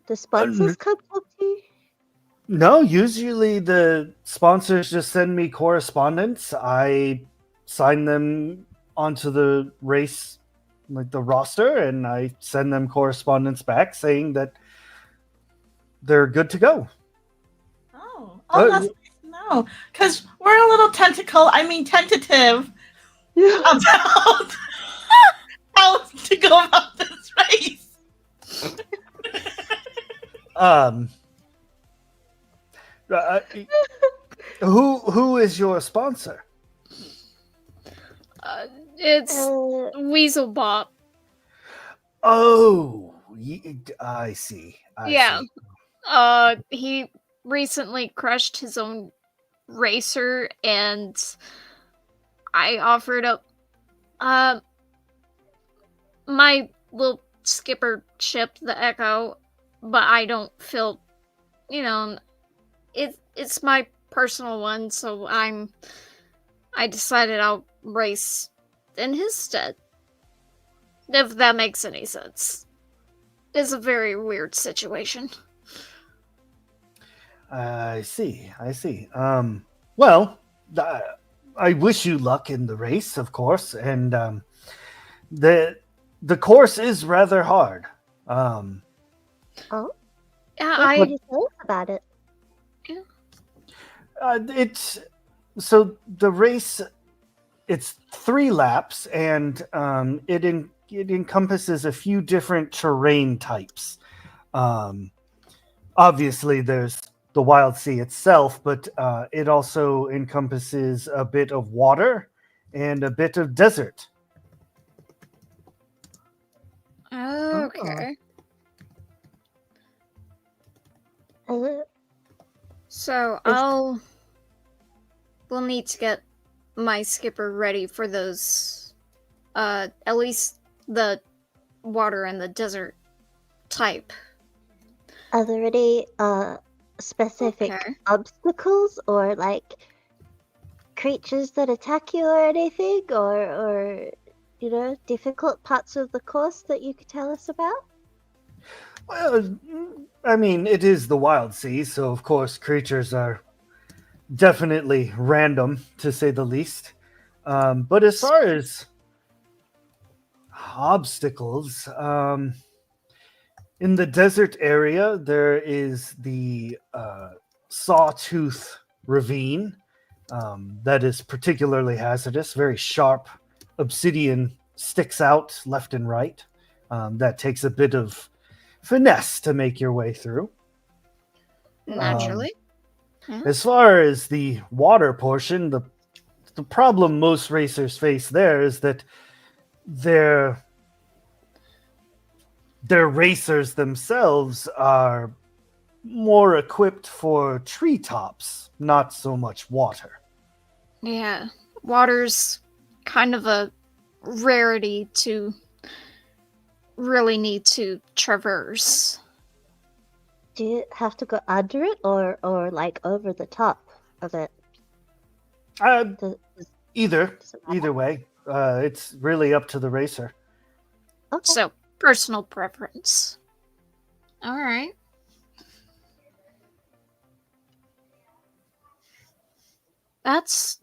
Do sponsors come talk to you? No, usually the sponsors just send me correspondence. I sign them onto the race, like the roster, and I send them correspondence back saying that they're good to go. oh, that's nice to know. Because we're a little tentative about how to go about this race. Who is your sponsor? It's Uh, Weaselbop. Oh, I see. Yeah. See. He recently crushed his own racer, and I offered up my little skipper ship, the Echo, but I don't feel, it's my personal one, so I decided I'll race in his stead. If that makes any sense. It's a very weird situation. I see. Well, I wish you luck in the race, of course, and the course is rather hard. oh, Yeah, what can you tell us about it? It's so the race. It's 3 laps, and it encompasses a few different terrain types. Obviously, there's the Wildsea itself, but it also encompasses a bit of water and a bit of desert. Okay. Uh, So we'll need to get my skipper ready for those, at least the water and the desert type. are there any specific Okay. obstacles or like creatures that attack you or anything, or difficult parts of the course that you could tell us about? Well, I mean, it is the Wildsea, so of course creatures are definitely random, to say the least. But as far as obstacles, in the desert area, there is the Sawtooth Ravine that is particularly hazardous. Very sharp obsidian sticks out left and right. That takes a bit of finesse to make your way through. Naturally. As far as the water portion, the problem most racers face there is that their racers themselves are more equipped for treetops, not so much water. Yeah. Water's kind of a rarity to really need to traverse. Do you have to go under it or like over the top of it? Does, Either does it matter? either way, it's really up to the racer. Okay. So, personal preference. Alright. That's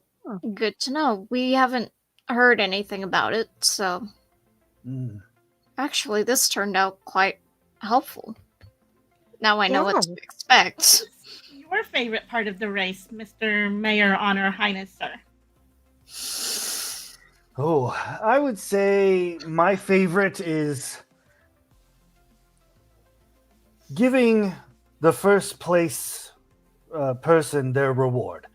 good to know. We haven't heard anything about it, so Mm. actually this turned out quite helpful. Now I know what to Yeah. expect. Your favorite part of the race, Mr. Mayor, Honor, Highness, sir? Oh, I would say my favorite is giving the first place person their reward.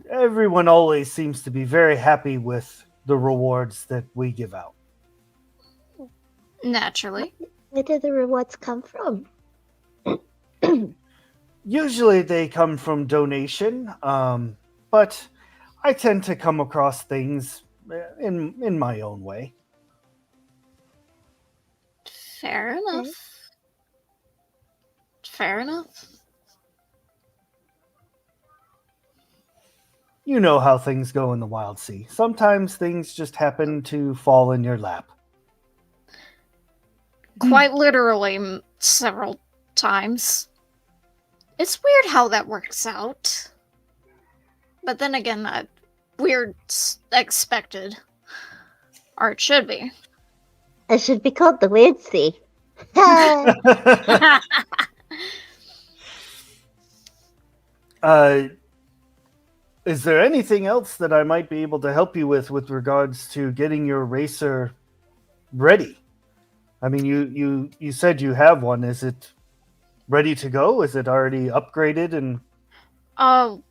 Everyone always seems to be very happy with the rewards that we give out. Naturally. Where do the rewards come from? Usually they come from donation, but I tend to come across things in my own way. Fair enough. Fair enough. You know how things go in the Wildsea. Sometimes things just happen to fall in your lap. Quite literally several times. It's weird how that works out. But then again, weird expected. Or it should be. It should be called the Wildsea. Is there anything else that I might be able to help you with regards to getting your racer ready? I mean, you said you have one. Is it ready to go? Is it already upgraded and? Oh,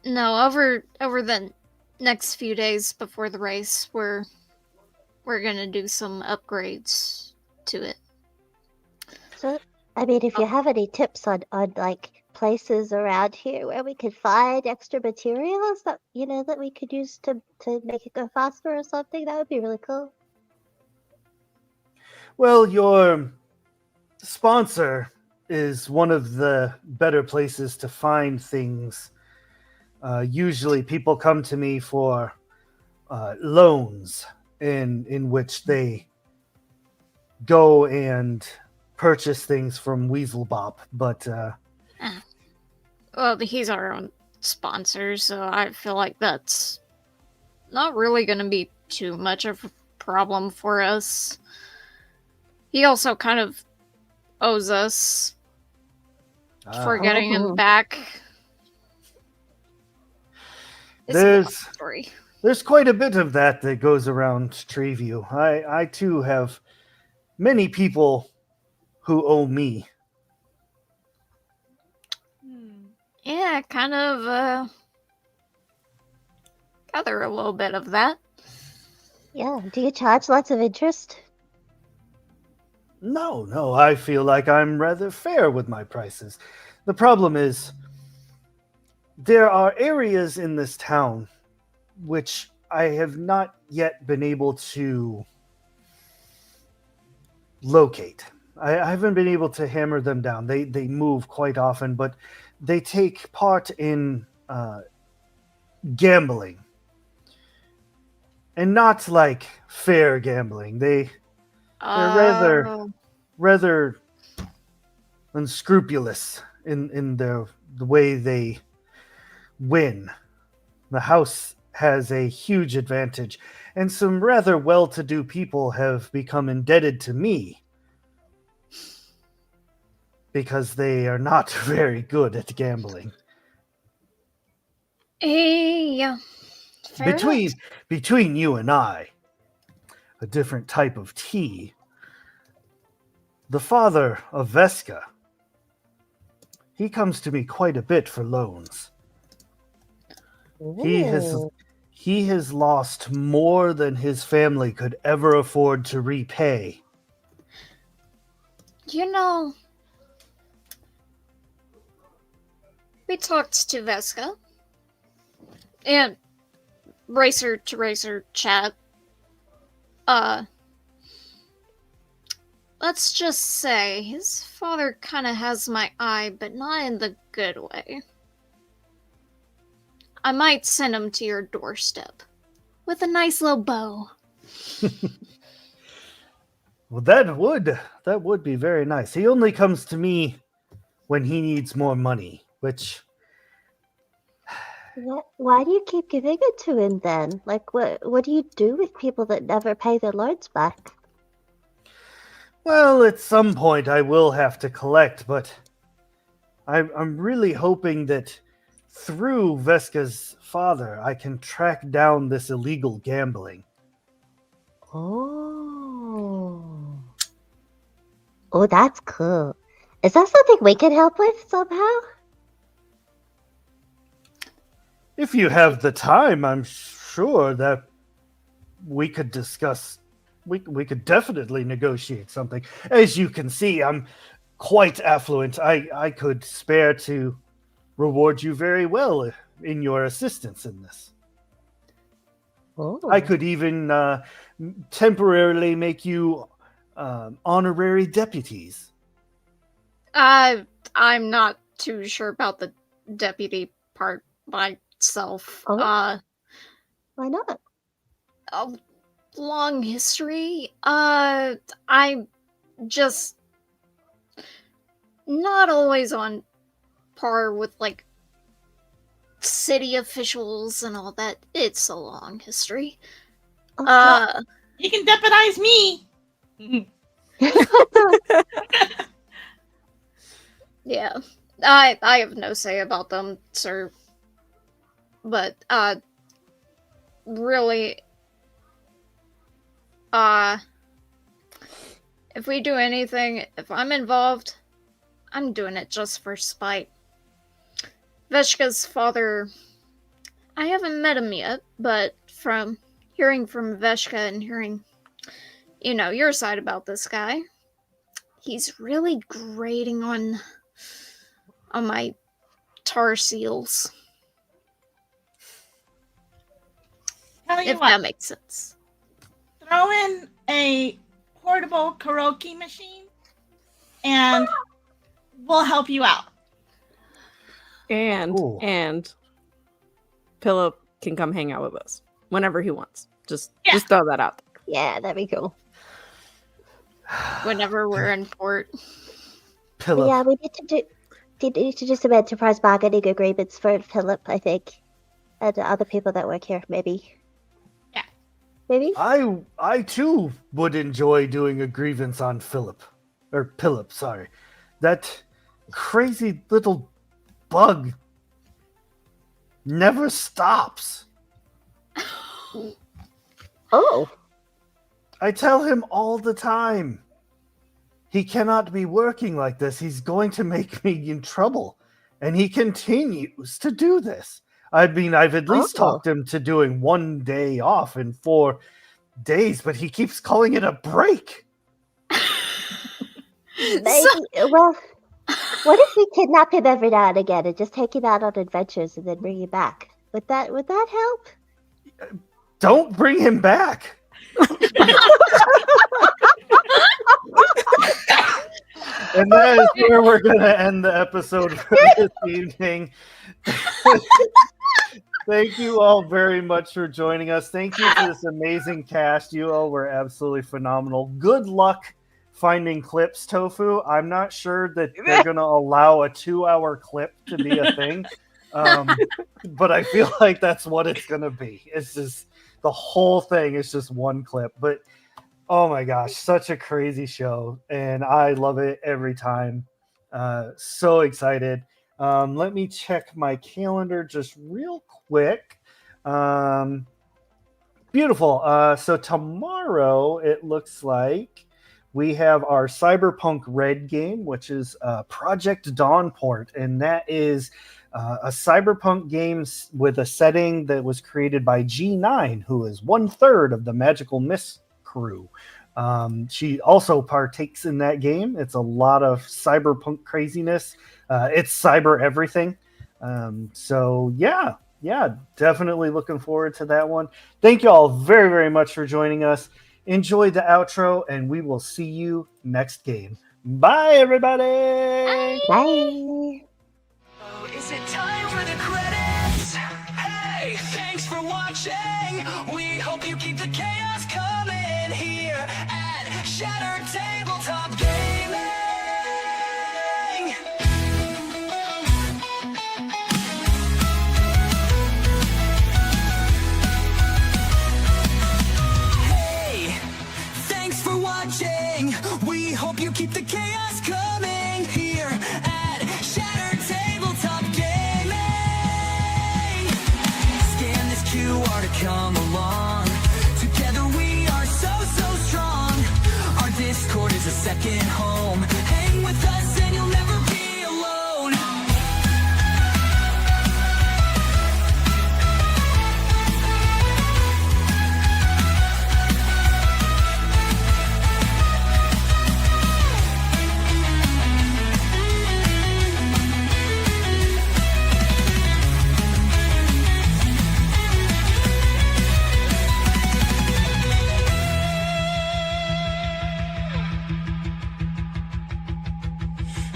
no. Over the next few days before the race, we're gonna do some upgrades to it. So, I mean, if you have any tips on like places around here where we could find extra materials that that we could use to make it go faster or something, that would be really cool. Well, your sponsor is one of the better places to find things. Usually people come to me for loans in which they go and purchase things from Weaselbop, but well, he's our own sponsor, so I feel like that's not really going to be too much of a problem for us. He also kind of owes us for getting him back. It's a long story. There's quite a bit of that goes around Treeview. I too have many people who owe me. Yeah, kind of gather a little bit of that. Yeah. Do you charge lots of interest? No, I feel like I'm rather fair with my prices. The problem is, there are areas in this town which I have not yet been able to locate. I haven't been able to hammer them down. They move quite often, but they take part in gambling. And not like fair gambling. They're rather unscrupulous in the way they win. The house has a huge advantage, and some rather well-to-do people have become indebted to me because they are not very good at gambling. Yeah. Between you and I, a different type of tea. The father of Veska, he comes to me quite a bit for loans. He has lost more than his family could ever afford to repay. You know, we talked to Veska, and racer to racer chat. let's just say his father kind of has my eye, but not in the good way. I might send him to your doorstep with a nice little bow. Well, that would be very nice. He only comes to me when he needs more money, which Why do you keep giving it to him then? Like, what do you do with people that never pay their loans back? well, at some point I will have to collect, but I'm really hoping that through Veska's father I can track down this illegal gambling. Oh. Oh, that's cool. Is that something we can help with somehow? If you have the time, I'm sure that we could discuss. We could definitely negotiate something. As you can see, I'm quite affluent. I could spare to reward you very well in your assistance in this. Oh. I could even temporarily make you honorary deputies. I'm not too sure about the deputy part myself. Oh. Why not? A long history. I'm just not always on par with like city officials and all that. It's a long history. You can deputize me. Yeah. I have no say about them, sir. But really if we do anything, if I'm involved, I'm doing it just for spite. Veshka's father, I haven't met him yet, but from hearing from Veshka and hearing, your side about this guy, he's really grating on my tar seals. Tell you If what, that makes sense. throw in a portable karaoke machine, and we'll help you out. Cool. And Philip can come hang out with us whenever he wants. Just throw that out there. Yeah, that'd be cool. Whenever we're in port. Philip. Yeah, we need to do some enterprise bargaining agreements for Philip, I think, and other people that work here, maybe. Yeah. Maybe. I too would enjoy doing a grievance on Philip. Sorry. That crazy little bug never stops. Oh. I tell him all the time. He cannot be working like this. He's going to make me in trouble. And he continues to do this. I mean, I've at least talked him to doing 1 day off in 4 days, but he keeps calling it a break. Maybe, well, what if we kidnap him every now and again and just take him out on adventures and then bring him back? Would that help? Don't bring him back. And that is where we're going to end the episode for this evening. Thank you all very much for joining us. Thank you for this amazing cast. You all were absolutely phenomenal. Good luck finding clips, Tofu. I'm not sure that they're going to allow a 2-hour clip to be a thing. But I feel like that's what it's going to be. It's just the whole thing is just one clip. But oh my gosh, such a crazy show. And I love it every time. So excited. Let me check my calendar just real quick. Beautiful. So tomorrow it looks like we have our Cyberpunk Red game, which is Project Dawnport, and that is a cyberpunk game with a setting that was created by G9, who is 1/3 of the Magical Miss crew. She also partakes in that game. It's a lot of cyberpunk craziness. It's cyber everything. So yeah, definitely looking forward to that one. Thank you all very, very much for joining us. Enjoy the outro, and we will see you next game. Bye, everybody. Bye. Oh, is it time for the credits? Hey, thanks for watching. We hope you keep the chaos coming here at Shattered Tabletop Gaming. Hey, thanks for watching. We hope you keep the chaos coming here at Shattered Tabletop Gaming. Scan this QR to come along. Together we are so strong. Our Discord is a second home. Hang with us and you'll never be alone.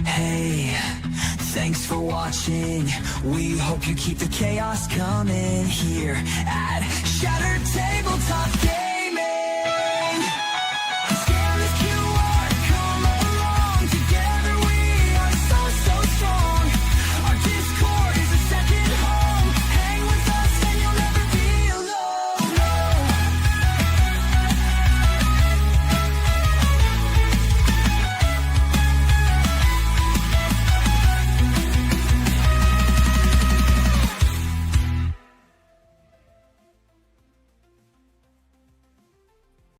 Hey, thanks for watching. We hope you keep the chaos coming here at Shattered Tabletop Gaming.